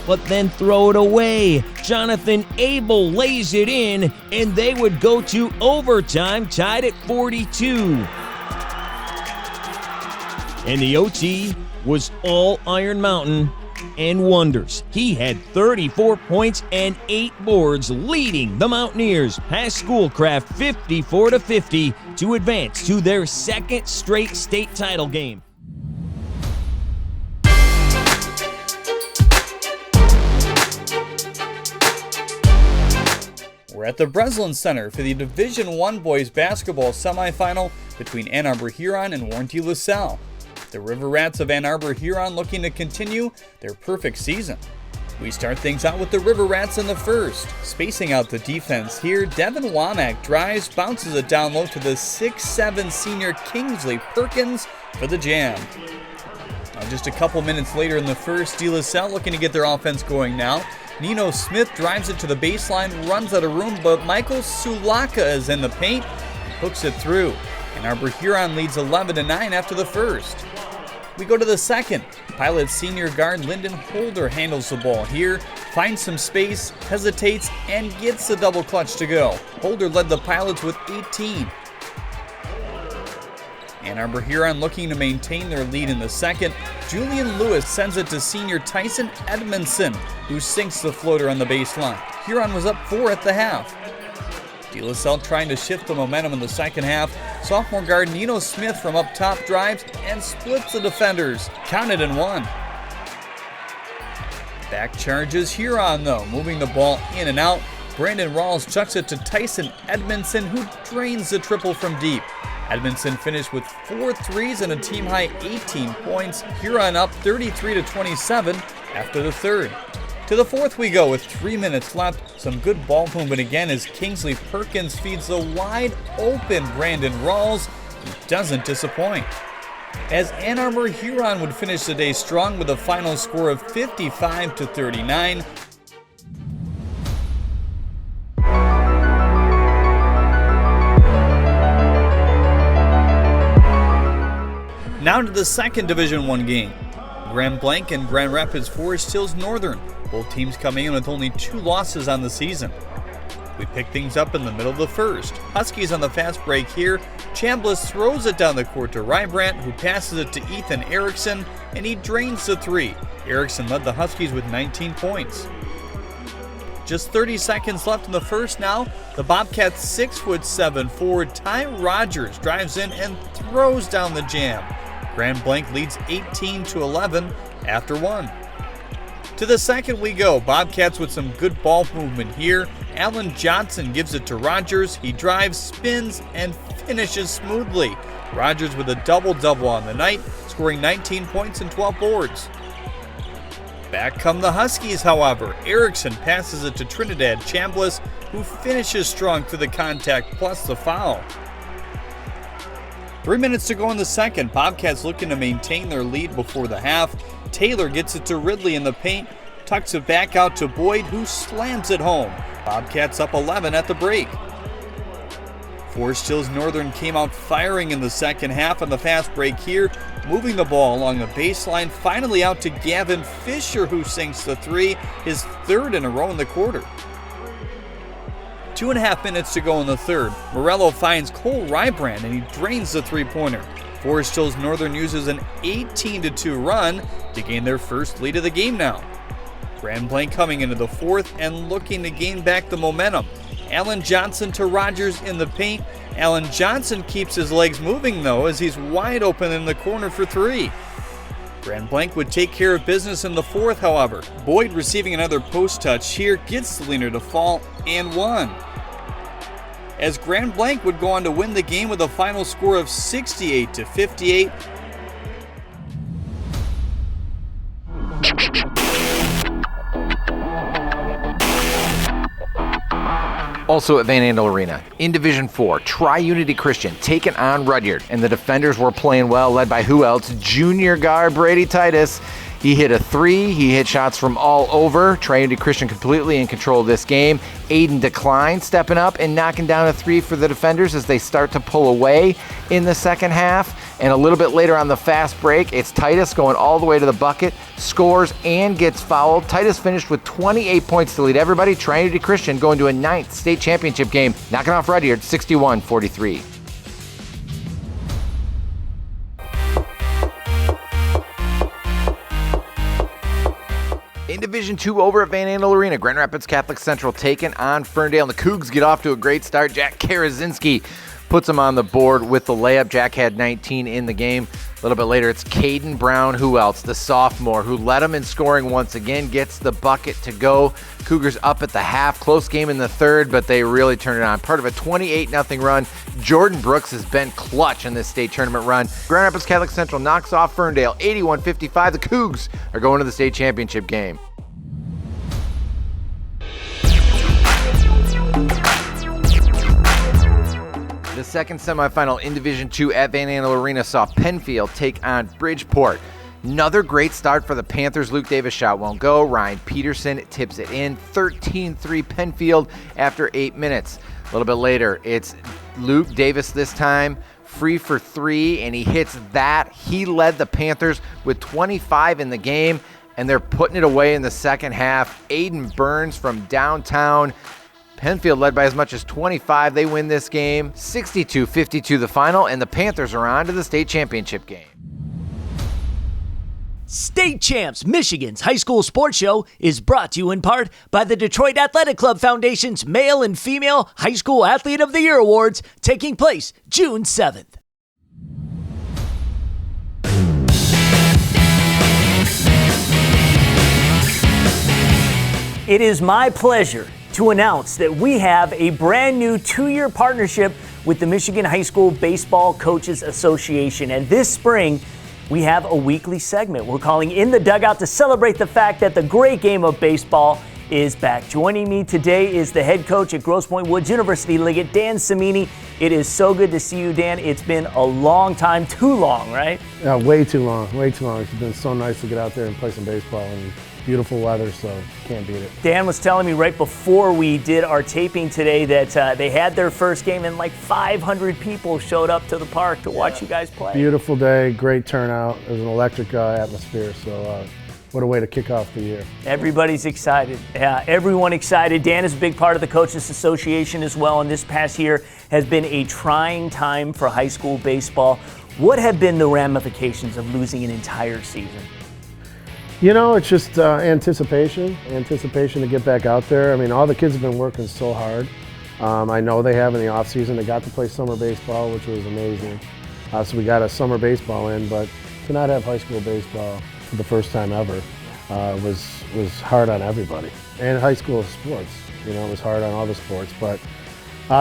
but then throw it away. Jonathan Abel lays it in, and they would go to overtime, tied at 42. And the OT was all Iron Mountain and Wonders. He had 34 points and 8 boards, leading the Mountaineers past Schoolcraft 54-50 to advance to their second straight state title game. We're at the Breslin Center for the Division I boys basketball semifinal between Ann Arbor Huron and Warranty LaSalle. The River Rats of Ann Arbor Huron looking to continue their perfect season. We start things out with the River Rats in the first. Spacing out the defense here, Devin Womack drives, bounces it down low to the 6'7" senior Kingsley Perkins for the jam. Now just a couple minutes later in the first, De La Salle looking to get their offense going now. Nino Smith drives it to the baseline, runs out of room, but Michael Sulaka is in the paint and hooks it through. Ann Arbor Huron leads 11-9 after the first. We go to the second. Pilot senior guard Lyndon Holder handles the ball here, finds some space, hesitates, and gets the double clutch to go. Holder led the Pilots with 18. Ann Arbor Huron looking to maintain their lead in the second. Julian Lewis sends it to senior Tyson Edmondson, who sinks the floater on the baseline. Huron was up 4 at the half. De La Salle trying to shift the momentum in the second half. Sophomore guard Nino Smith from up top drives and splits the defenders. Counted and one. Back charges Huron though, moving the ball in and out. Brandon Rawls chucks it to Tyson Edmondson, who drains the triple from deep. Edmondson finished with 4 threes and a team-high 18 points. Huron up 33-27 after the third. To the fourth we go with 3 minutes left. Some good ball movement again as Kingsley Perkins feeds the wide-open Brandon Rawls. He doesn't disappoint. As Ann Arbor Huron would finish the day strong with a final score of 55-39. Now to the second Division I game. Grand Blanc and Grand Rapids Forest Hills Northern. Both teams coming in with only 2 losses on the season. We pick things up in the middle of the first. Huskies on the fast break here. Chambliss throws it down the court to Rybrandt, who passes it to Ethan Erickson, and he drains the 3. Erickson led the Huskies with 19 points. Just 30 seconds left in the first now. The Bobcats' 6'7" forward Ty Rogers drives in and throws down the jam. Grand Blanc leads 18-11 after 1. To the second we go. Bobcats with some good ball movement here. Alan Johnson gives it to Rogers. He drives, spins, and finishes smoothly. Rogers with a double-double on the night, scoring 19 points and 12 boards. Back come the Huskies, however. Erickson passes it to Trinidad Chambliss, who finishes strong through the contact plus the foul. 3 minutes to go in the second. Bobcats looking to maintain their lead before the half. Taylor gets it to Ridley in the paint, tucks it back out to Boyd, who slams it home. Bobcats up 11 at the break. Forest Hills Northern came out firing in the second half on the fast break here, moving the ball along the baseline, finally out to Gavin Fisher, who sinks the 3, his 3rd in a row in the quarter. 2.5 minutes to go in the third. Morello finds Cole Rybrandt and he drains the 3-pointer. Forest Hills Northern uses an 18-2 run to gain their first lead of the game now. Grand Blanc coming into the fourth and looking to gain back the momentum. Alan Johnson to Rogers in the paint. Alan Johnson keeps his legs moving though as he's wide open in the corner for 3. Grand Blanc would take care of business in the fourth, however. Boyd receiving another post touch here gets the leaner to fall and 1. As Grand Blanc would go on to win the game with a final score of 68-58. Also at Van Andel Arena, in Division 4, Tri-Unity Christian taking on Rudyard, and the defenders were playing well, led by who else? Junior guard Brady Titus. He hit a 3. He hit shots from all over. Tri-Unity Christian completely in control of this game. Aiden Decline stepping up and knocking down a 3 for the defenders as they start to pull away in the second half. And a little bit later on the fast break, it's Titus going all the way to the bucket, scores and gets fouled. Titus finished with 28 points to lead everybody. Tri-Unity Christian going to a 9th state championship game, knocking off Rudyard 61-43. In Division 2 over at Van Andel Arena, Grand Rapids Catholic Central taking on Ferndale. And the Cougs get off to a great start. Jack Karazinski puts them on the board with the layup. Jack had 19 in the game. A little bit later, it's Caden Brown, who else? The sophomore, who led them in scoring once again, gets the bucket to go. Cougars up at the half. Close game in the third, but they really turned it on. Part of a 28-0 run. Jordan Brooks has been clutch in this state tournament run. Grand Rapids Catholic Central knocks off Ferndale 81-55. The Cougs are going to the state championship game. The second semifinal in Division II at Van Andel Arena saw Penfield take on Bridgeport. Another great start for the Panthers. Luke Davis shot won't go. Ryan Peterson tips it in. 13-3 Penfield after 8 minutes. A little bit later, it's Luke Davis this time. Free for three, and he hits that. He led the Panthers with 25 in the game, and they're putting it away in the second half. Aiden Burns from downtown. Penfield led by as much as 25. They win this game. 62-52 the final, and the Panthers are on to the state championship game. State Champs, Michigan's high school sports show, is brought to you in part by the Detroit Athletic Club Foundation's Male and Female High School Athlete of the Year Awards, taking place June 7th. It is my pleasure to announce that we have a brand new 2-year partnership with the Michigan High School Baseball Coaches Association. And this spring, we have a weekly segment we're calling In the Dugout to celebrate the fact that the great game of baseball is back. Joining me today is the head coach at Grosse Pointe Woods University Liggett, Dan Cimini. It is so good to see you, Dan. It's been a long time, too long, right? Yeah, way too long, way too long. It's been so nice to get out there and play some baseball, and beautiful weather, so can't beat it. Dan was telling me right before we did our taping today that they had their first game and like 500 people showed up to the park to watch you guys play. Beautiful day, great turnout. It was an electric atmosphere, so what a way to kick off the year. Everybody's excited. Yeah, everyone excited. Dan is a big part of the Coaches Association as well, and this past year has been a trying time for high school baseball. What have been the ramifications of losing an entire season? You know, it's just anticipation to get back out there. I mean, all the kids have been working so hard. I know they have in the off season. They got to play summer baseball, which was amazing. So we got a summer baseball in, but to not have high school baseball for the first time ever was hard on everybody. And high school sports, you know, it was hard on all the sports. But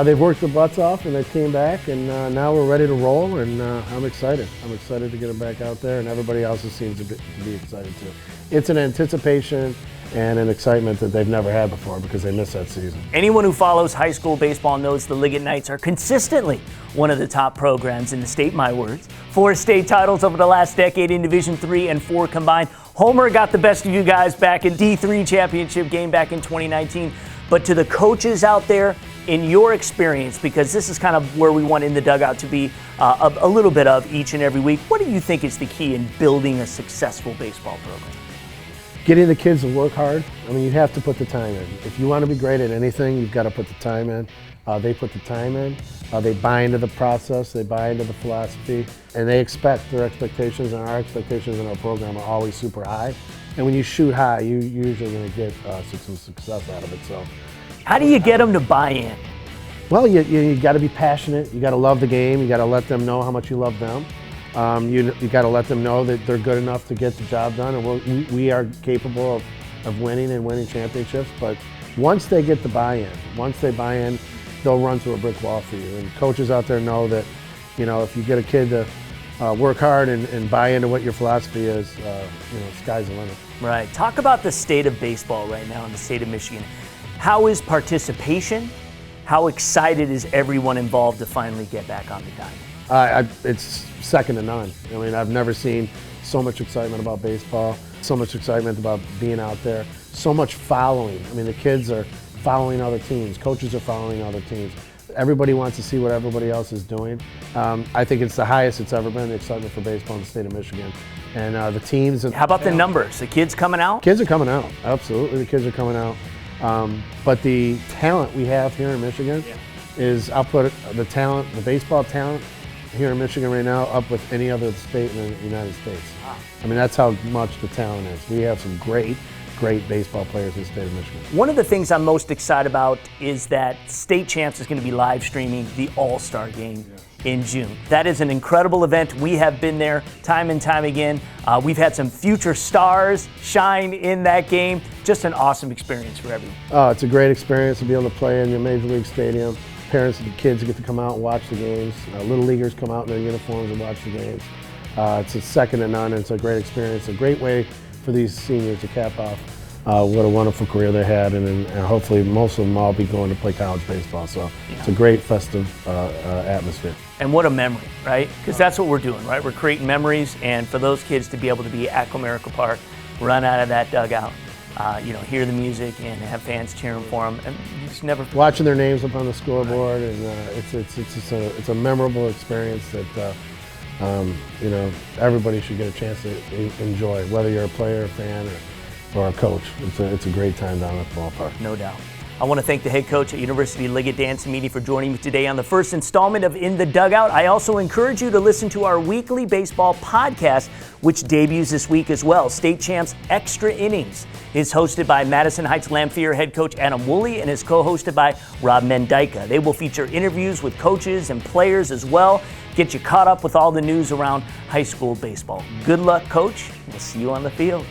they've worked their butts off, and they came back, and now we're ready to roll, and I'm excited. I'm excited to get them back out there, and everybody else seems to be excited too. It's an anticipation and an excitement that they've never had before because they missed that season. Anyone who follows high school baseball knows the Liggett Knights are consistently one of the top programs in the state, my words. 4 state titles over the last decade in Division III and 4 combined. Homer got the best of you guys back in D3 championship game back in 2019. But to the coaches out there, in your experience, because this is kind of where we want In the Dugout to be a little bit of each and every week, what do you think is the key in building a successful baseball program? Getting the kids to work hard. I mean, you have to put the time in. If you want to be great at anything, you've got to put the time in. They put the time in. They buy into the process. They buy into the philosophy. And they expect their expectations, and our expectations in our program are always super high. And when you shoot high, you're usually going to get some success out of it. So, how do you get them to buy in? Well, you got to be passionate. You got to love the game. You got to let them know how much you love them. You got to let them know that they're good enough to get the job done, and we are capable of winning and winning championships. But once they get the buy-in, they'll run through a brick wall for you. And coaches out there know that, you know, if you get a kid to work hard and buy into what your philosophy is, you know, sky's the limit. Right. Talk about the state of baseball right now in the state of Michigan. How is participation? How excited is everyone involved to finally get back on the diamond? It's second to none. I mean, I've never seen so much excitement about baseball, so much excitement about being out there, so much following. I mean, the kids are following other teams. Coaches are following other teams. Everybody wants to see what everybody else is doing. I think it's the highest it's ever been, the excitement for baseball in the state of Michigan. And the teams. How about the numbers? The kids coming out? Kids are coming out. Absolutely, the kids are coming out. But the talent we have here in Michigan is, I'll put the talent, the baseball talent here in Michigan right now up with any other state in the United States. I mean, that's how much the talent is. We have some great great baseball players in the state of Michigan. One of the things I'm most excited about is that State Champs is going to be live streaming the All-Star Game in June. That is an incredible event. We have been there time and time again. We've had some future stars shine in that game. Just an awesome experience for everyone. Oh, it's a great experience to be able to play in your Major League Stadium. Parents and kids get to come out and watch the games. Little leaguers come out in their uniforms and watch the games. It's a second to none. It's a great experience, a great way for these seniors to cap off what a wonderful career they had, and hopefully most of them all be going to play college baseball. So it's a great festive atmosphere. And what a memory, right? Because that's what we're doing, right? We're creating memories, and for those kids to be able to be at Comerica Park, run out of that dugout, hear the music and have fans cheering for them, and you just never watching their names up on the scoreboard, and it's a memorable experience that everybody should get a chance to enjoy, whether you're a player, a fan, or a coach. It's a great time down at the ballpark. No doubt. I want to thank the head coach at University Liggett Dan Samiti for joining me today on the first installment of In the Dugout. I also encourage you to listen to our weekly baseball podcast, which debuts this week as well. State Champs Extra Innings is hosted by Madison Heights Lamphere head coach Adam Woolley and is co-hosted by Rob Mendyka. They will feature interviews with coaches and players as well. Get you caught up with all the news around high school baseball. Good luck, Coach. We'll see you on the field.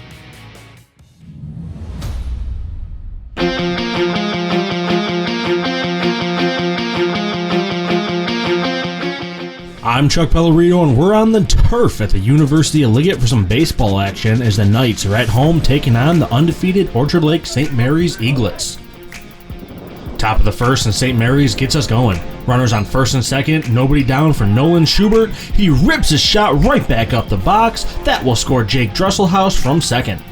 I'm Chuck Pellerito, and we're on the turf at the University of Liggett for some baseball action as the Knights are at home taking on the undefeated Orchard Lake St. Mary's Eaglets. Top of the first, and St. Mary's gets us going. Runners on first and second, nobody down for Nolan Schubert. He rips his shot right back up the box. That will score Jake Dresselhaus from second.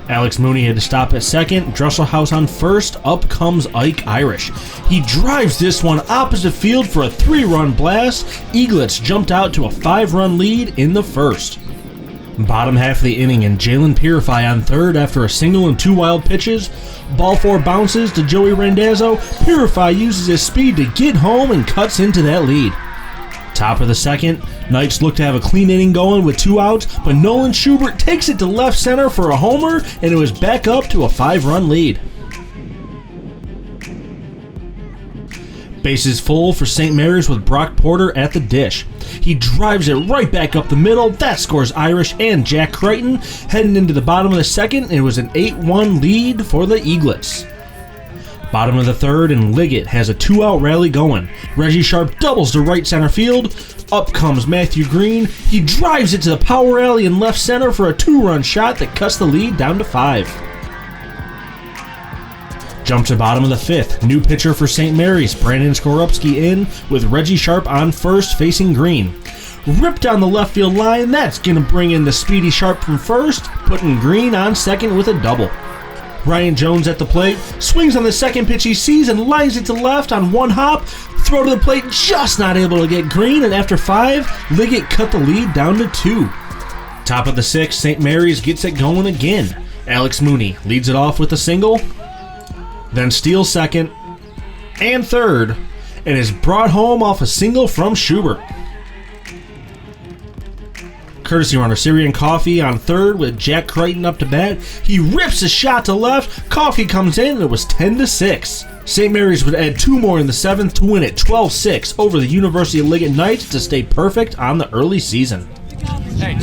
Alex Mooney had to stop at second. Dresselhaus on first. Up comes Ike Irish. He drives this one opposite field for a 3-run blast. Eaglets jumped out to a 5-run lead in the first. Bottom half of the inning, and Jalen Purify on third after a single and 2 wild pitches. Ball 4 bounces to Joey Randazzo. Purify uses his speed to get home and cuts into that lead. Top of the second, Knights look to have a clean inning going with 2 outs, but Nolan Schubert takes it to left center for a homer, and it was back up to a 5-run lead. Bases full for St. Mary's with Brock Porter at the dish. He drives it right back up the middle. That scores Irish and Jack Crichton. Heading into the bottom of the second, it was an 8-1 lead for the Eaglets. Bottom of the third, and Liggett has a 2-out rally going. Reggie Sharp doubles to right center field. Up comes Matthew Green. He drives it to the power alley in left center for a 2-run shot that cuts the lead down to 5. Jump to bottom of the fifth. New pitcher for St. Mary's, Brandon Skorupski in with Reggie Sharp on first facing Green. Ripped down the left field line. That's going to bring in the speedy Sharp from first, putting Green on second with a double. Ryan Jones at the plate, swings on the second pitch he sees and lines it to left on 1 hop. Throw to the plate, just not able to get Green, and after 5, Liggett cut the lead down to 2. Top of the 6th, St. Mary's gets it going again. Alex Mooney leads it off with a single, then steals second and third, and is brought home off a single from Schubert. Courtesy runner Syrian Coffee on third with Jack Crichton up to bat. He rips a shot to left. Coffee comes in, and it was 10-6. St. Mary's would add 2 more in the 7th to win it 12-6 over the University of Liggett Knights to stay perfect on the early season. Hey,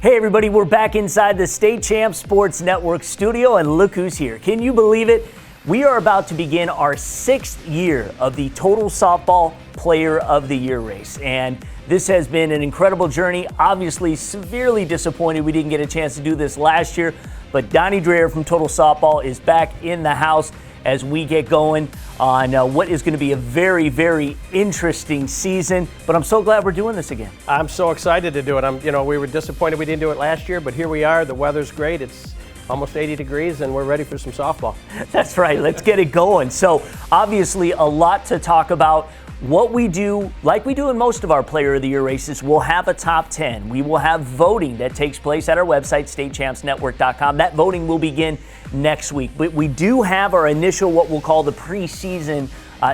Hey everybody, we're back inside the State Champs Sports Network studio, and look who's here. Can you believe it? We are about to begin our 6th year of the Total Softball Player of the Year race, and this has been an incredible journey. Obviously, severely disappointed we didn't get a chance to do this last year, but Donnie Dreher from Total Softball is back in the house as we get going on what is going to be a very, very interesting season. But I'm so glad we're doing this again. I'm so excited to do it. We were disappointed we didn't do it last year, but here we are. The weather's great. It's almost 80 degrees, and we're ready for some softball. That's right. Let's get it going. So, obviously, a lot to talk about. what we do, like we do in most of our Player of the Year races, we'll have a top 10. We will have voting that takes place at our website, statechampsnetwork.com. That voting will begin next week. But we do have our initial, what we'll call the preseason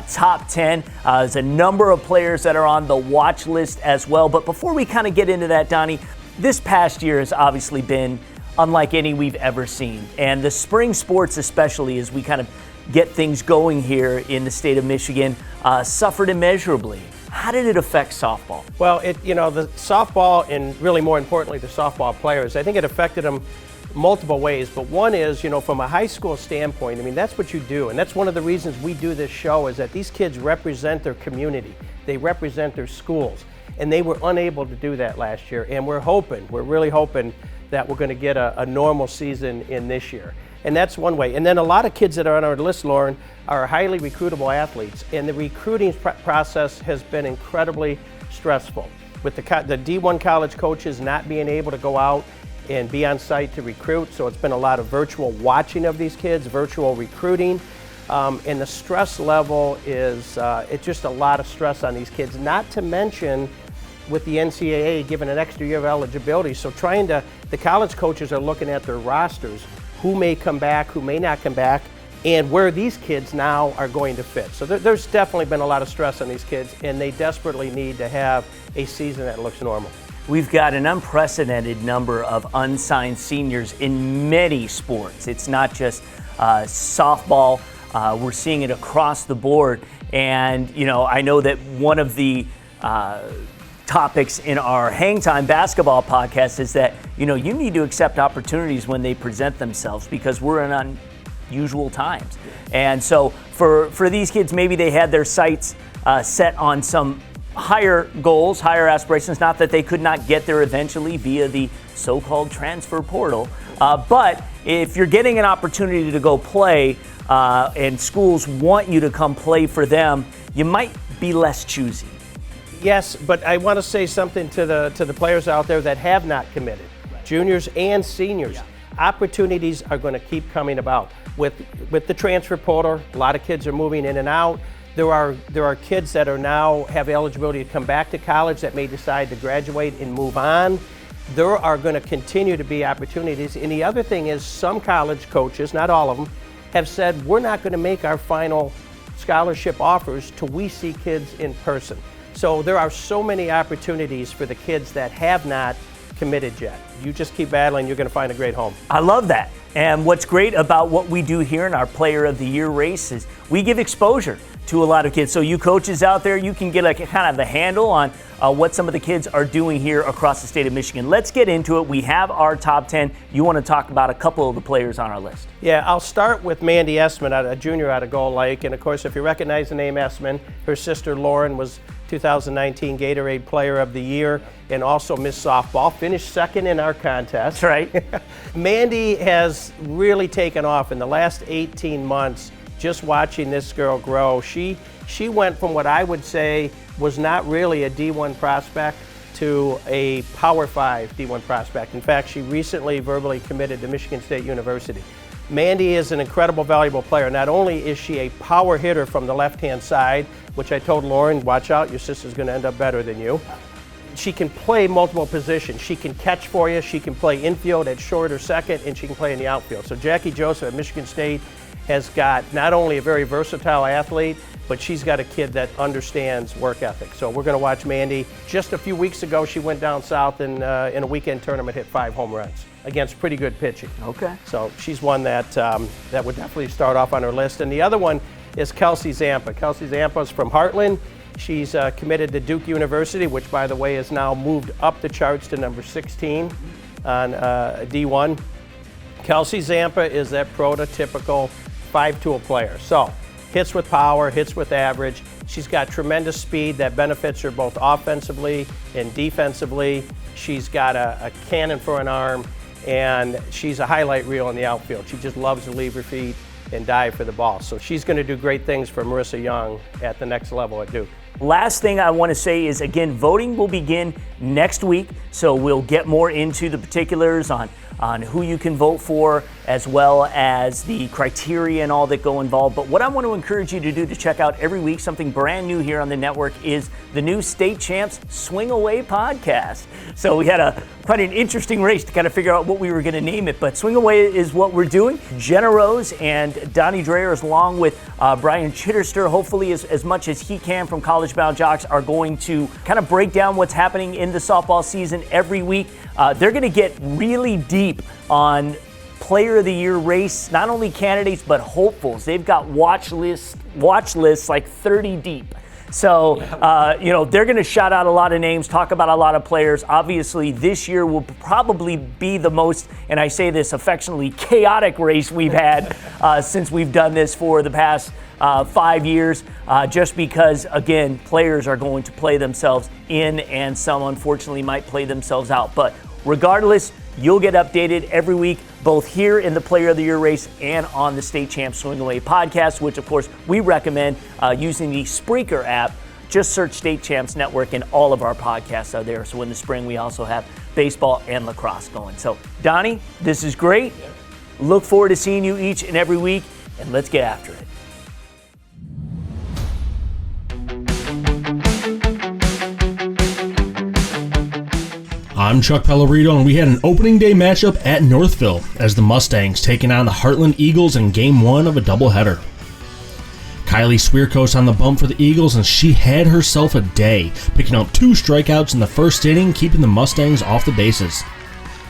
top 10. There's a number of players that are on the watch list as well. But before we kind of get into that, Donnie, this past year has obviously been unlike any we've ever seen. And the spring sports, especially as we kind of get things going here in the state of Michigan, suffered immeasurably. How did it affect softball? Well, the softball, and really more importantly, the softball players, I think it affected them multiple ways. But one is, from a high school standpoint, that's what you do. And that's one of the reasons we do this show, is that these kids represent their community. They represent their schools. And they were unable to do that last year. And we're really hoping that we're going to get a normal season in this year. And that's one way. And then a lot of kids that are on our list, Lorne, are highly recruitable athletes. And the recruiting process has been incredibly stressful. With the D1 college coaches not being able to go out and be on site to recruit. So it's been a lot of virtual watching of these kids, virtual recruiting. And the stress level is, it's just a lot of stress on these kids, not to mention with the NCAA giving an extra year of eligibility. So the college coaches are looking at their rosters, who may come back, who may not come back, and where these kids now are going to fit. So there's definitely been a lot of stress on these kids, and they desperately need to have a season that looks normal. We've got an unprecedented number of unsigned seniors in many sports. It's not just softball. We're seeing it across the board. And, I know that one of the topics in our Hang Time basketball podcast is that, you need to accept opportunities when they present themselves, because we're in unusual times. And so for these kids, maybe they had their sights set on some higher goals, higher aspirations, not that they could not get there eventually via the so-called transfer portal. But if you're getting an opportunity to go play and schools want you to come play for them, you might be less choosy. Yes, but I want to say something to the players out there that have not committed, juniors and seniors. Opportunities are going to keep coming about. With the transfer portal, a lot of kids are moving in and out. There are kids that are now have eligibility to come back to college that may decide to graduate and move on. There are going to continue to be opportunities. And the other thing is, some college coaches, not all of them, have said, we're not going to make our final scholarship offers till we see kids in person. So there are so many opportunities for the kids that have not committed yet. You just keep battling, you're going to find a great home. I love that. And what's great about what we do here in our Player of the Year race is we give exposure to a lot of kids. So you coaches out there, you can get kind of the handle on what some of the kids are doing here across the state of Michigan. Let's get into it. We have our top 10. You want to talk about a couple of the players on our list? Yeah, I'll start with Mandy Essman, a junior out of Gold Lake. And of course, if you recognize the name Essman, her sister Lorne was 2019 Gatorade Player of the Year and also Miss Softball, finished second in our contest. That's right. Mandy has really taken off in the last 18 months. Just watching this girl grow, she went from what I would say was not really a D1 prospect to a Power 5 D1 prospect. In fact, she recently verbally committed to Michigan State University. Mandy is an incredible, valuable player. Not only is she a power hitter from the left-hand side, which I told Lauren, watch out, your sister's going to end up better than you. She can play multiple positions. She can catch for you. She can play infield at short or second, and she can play in the outfield. So Jackie Joseph at Michigan State has got not only a very versatile athlete, but she's got a kid that understands work ethic. So we're going to watch Mandy. Just a few weeks ago, she went down south and in a weekend tournament, hit 5 home runs against pretty good pitching. Okay. So she's one that would definitely start off on her list. And the other one is Kelsey Zampa. Kelsey Zampa is from Heartland. She's committed to Duke University, which, by the way, has now moved up the charts to number 16 on D1. Kelsey Zampa is that prototypical 5-tool player. So hits with power, hits with average. She's got tremendous speed that benefits her both offensively and defensively. She's got a cannon for an arm, and she's a highlight reel in the outfield. She just loves to leave her feet and dive for the ball. So she's going to do great things for Marissa Young at the next level at Duke. Last thing I want to say is, again, voting will begin next week, so we'll get more into the particulars on who you can vote for, as well as the criteria and all that go involved. But what I want to encourage you to do to check out every week, something brand new here on the network, is the new State Champs Swing Away podcast. So we had quite an interesting race to kind of figure out what we were going to name it, but Swing Away is what we're doing. Jenna Rose and Donnie Dreyer, along with Brian Chitterster, hopefully as much as he can from College Bound Jocks, are going to kind of break down what's happening in the softball season every week. They're going to get really deep on Player of the Year race, not only candidates but hopefuls. They've got watch lists like 30 deep. So, they're going to shout out a lot of names, talk about a lot of players. Obviously, this year will probably be the most, and I say this affectionately, chaotic race we've had since we've done this for the past 5 years, just because, again, players are going to play themselves in, and some, unfortunately, might play themselves out. But regardless, you'll get updated every week, both here in the Player of the Year race and on the State Champs Swing Away podcast, which, of course, we recommend using the Spreaker app. Just search State Champs Network, and all of our podcasts are there. So in the spring, we also have baseball and lacrosse going. So, Donnie, this is great. Look forward to seeing you each and every week, and let's get after it. I'm Chuck Pellerito, and we had an opening day matchup at Northville as the Mustangs taking on the Heartland Eagles in Game 1 of a doubleheader. Kylie Swierkos on the bump for the Eagles, and she had herself a day, picking up 2 strikeouts in the first inning, keeping the Mustangs off the bases.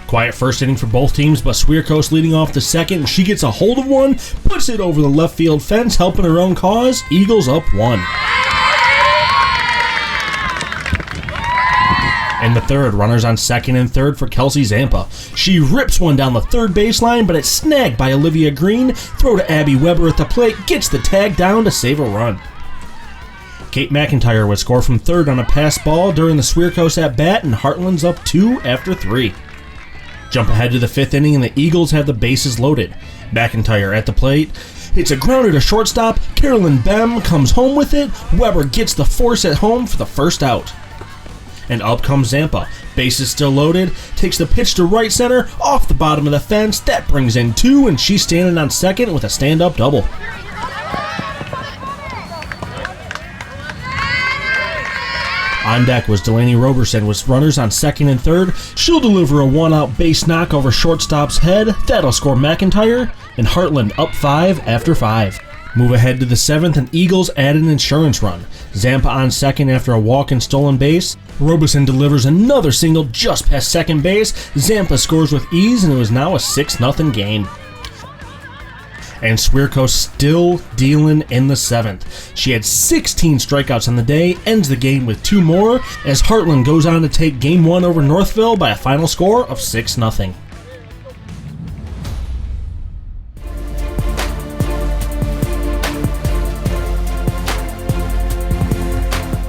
Quiet first inning for both teams, but Swierkos leading off the second. She gets a hold of one, puts it over the left field fence, helping her own cause. Eagles up 1. In the third, runners on second and third for Kelsey Zampa. She rips one down the third baseline, but it's snagged by Olivia Green. Throw to Abby Weber at the plate, gets the tag down to save a run. Kate McIntyre would score from third on a pass ball during the Swierkos at bat, and Heartland's up 2 after 3. Jump ahead to the 5th inning, and the Eagles have the bases loaded. McIntyre at the plate. It's a grounder to shortstop. Carolyn Bem comes home with it. Weber gets the force at home for the first out. And up comes Zampa. Bases still loaded. Takes the pitch to right center. Off the bottom of the fence. That brings in 2, and she's standing on second with a stand-up double. On deck was Delaney Roberson with runners on second and third. She'll deliver a one-out base knock over shortstop's head. That'll score McIntyre, and Heartland up 5 after 5. Move ahead to the 7th, and Eagles add an insurance run. Zampa on second after a walk and stolen base. Robeson delivers another single just past second base. Zampa scores with ease, and it was now a 6-0 game. And Swierkos still dealing in the 7th. She had 16 strikeouts on the day, ends the game with 2 more, as Heartland goes on to take Game 1 over Northville by a final score of 6-0.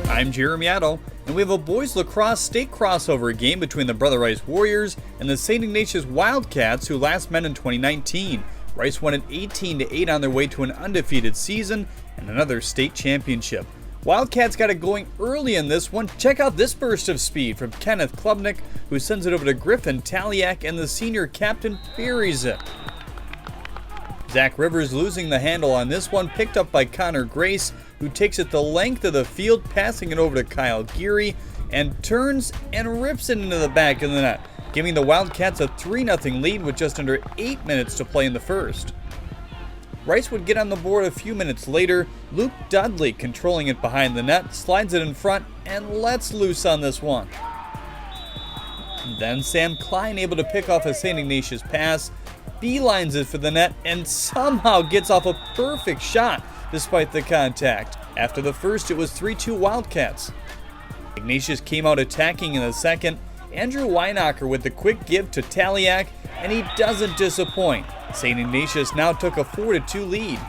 I'm Jeremy Addo, and we have a boys lacrosse state crossover game between the Brother Rice Warriors and the St. Ignatius Wildcats, who last met in 2019. Rice won at 18-8 on their way to an undefeated season and another state championship. Wildcats got it going early in this one. Check out this burst of speed from Kenneth Klubnik, who sends it over to Griffin Taliak, and the senior captain buries it. Zach Rivers losing the handle on this one, picked up by Connor Grace, who takes it the length of the field, passing it over to Kyle Geary, and turns and rips it into the back of the net, giving the Wildcats a 3-0 lead with just under 8 minutes to play in the first. Rice would get on the board a few minutes later. Luke Dudley controlling it behind the net, slides it in front, and lets loose on this one. Then Sam Klein able to pick off a St. Ignatius pass, beelines it for the net, and somehow gets off a perfect shot despite the contact. After the first, it was 3-2 Wildcats. Ignatius came out attacking in the second. Andrew Weinacher with the quick give to Taliak, and he doesn't disappoint. St. Ignatius now took a 4-2 lead.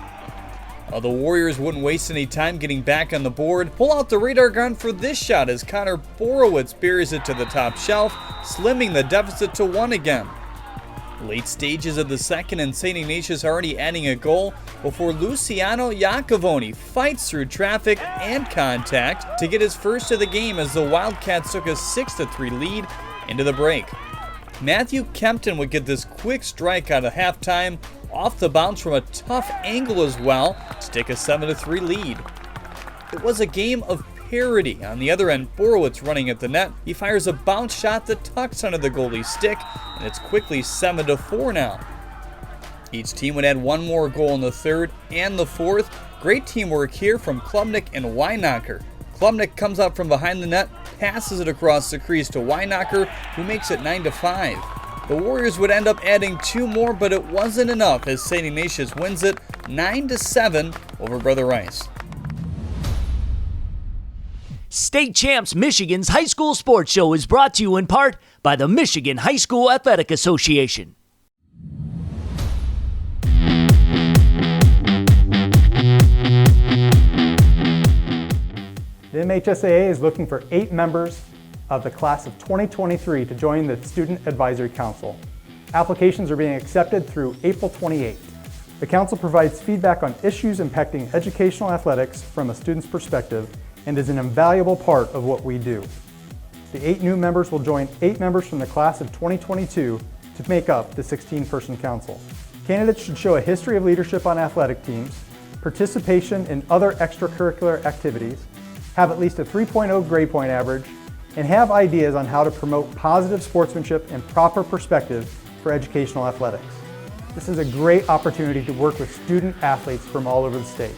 The Warriors wouldn't waste any time getting back on the board. Pull out the radar gun for this shot as Connor Borowitz buries it to the top shelf, slimming the deficit to 1 again. Late stages of the second, and St. Ignatius already adding a goal before Luciano Iacovoni fights through traffic and contact to get his first of the game as the Wildcats took a 6-3 lead into the break. Matthew Kempton would get this quick strike out of halftime off the bounce from a tough angle as well to take a 7-3 lead. It was a game of parity. On the other end, Borowitz running at the net. He fires a bounce shot that tucks under the goalie's stick, and it's quickly 7-4 now. Each team would add one more goal in the third and the fourth. Great teamwork here from Klubnik and Weinacher. Klubnik comes up from behind the net, passes it across the crease to Weinacher, who makes it 9-5. The Warriors would end up adding two more, but it wasn't enough as St. Ignatius wins it 9-7 over Brother Rice. State Champs Michigan's High School Sports Show is brought to you in part by the Michigan High School Athletic Association. The MHSAA is looking for 8 members of the class of 2023 to join the Student Advisory Council. Applications are being accepted through April 28th. The council provides feedback on issues impacting educational athletics from a student's perspective and is an invaluable part of what we do. The 8 new members will join 8 members from the class of 2022 to make up the 16-person council. Candidates should show a history of leadership on athletic teams, participation in other extracurricular activities, have at least a 3.0 grade point average, and have ideas on how to promote positive sportsmanship and proper perspective for educational athletics. This is a great opportunity to work with student athletes from all over the state.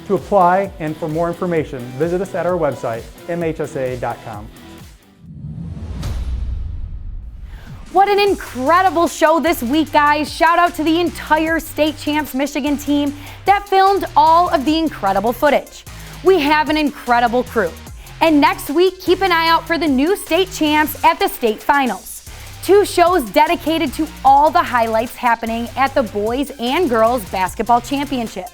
To apply and for more information, visit us at our website, MHSAA.com. What an incredible show this week, guys. Shout out to the entire State Champs Michigan team that filmed all of the incredible footage. We have an incredible crew. And next week, keep an eye out for the new State Champs at the state finals. 2 shows dedicated to all the highlights happening at the boys and girls basketball championships.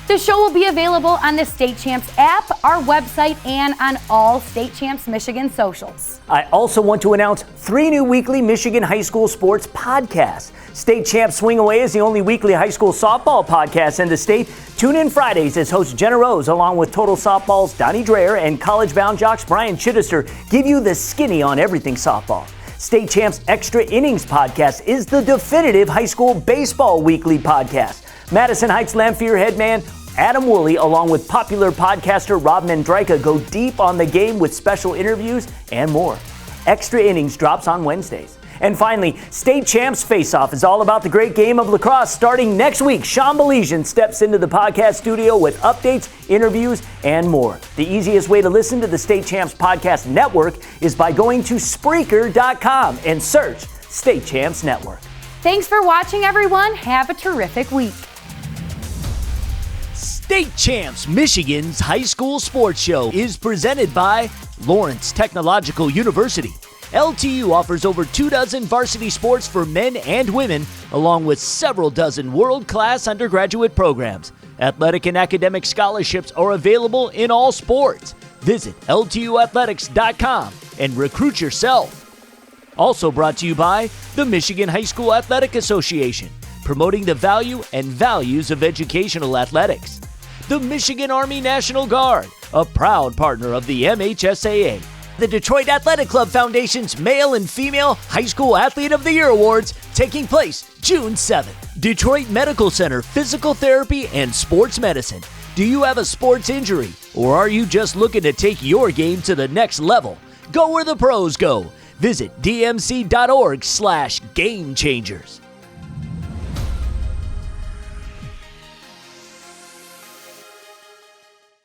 The show will be available on the State Champs app, our website, and on all State Champs Michigan socials. I also want to announce 3 new weekly Michigan high school sports podcasts. State Champs Swing Away is the only weekly high school softball podcast in the state. Tune in Fridays as host Jenna Rose, along with Total Softball's Donnie Dreher and college-bound jocks Brian Chittister, give you the skinny on everything softball. State Champs Extra Innings podcast is the definitive high school baseball weekly podcast. Madison Heights Lamphere headman Adam Woolley, along with popular podcaster Rob Mendraka, go deep on the game with special interviews and more. Extra Innings drops on Wednesdays. And finally, State Champs Face-Off is all about the great game of lacrosse starting next week. Sean Belizean steps into the podcast studio with updates, interviews, and more. The easiest way to listen to the State Champs Podcast Network is by going to Spreaker.com and search State Champs Network. Thanks for watching, everyone. Have a terrific week. State Champs Michigan's High School Sports Show is presented by Lawrence Technological University. LTU offers over 24 varsity sports for men and women, along with several dozen world-class undergraduate programs. Athletic and academic scholarships are available in all sports. Visit LTUathletics.com and recruit yourself. Also brought to you by the Michigan High School Athletic Association, promoting the value and values of educational athletics. The Michigan Army National Guard, a proud partner of the MHSAA. The Detroit Athletic Club Foundation's Male and Female High School Athlete of the Year Awards, taking place June 7th. Detroit Medical Center Physical Therapy and Sports Medicine. Do you have a sports injury, or are you just looking to take your game to the next level? Go where the pros go. Visit dmc.org/gamechangers.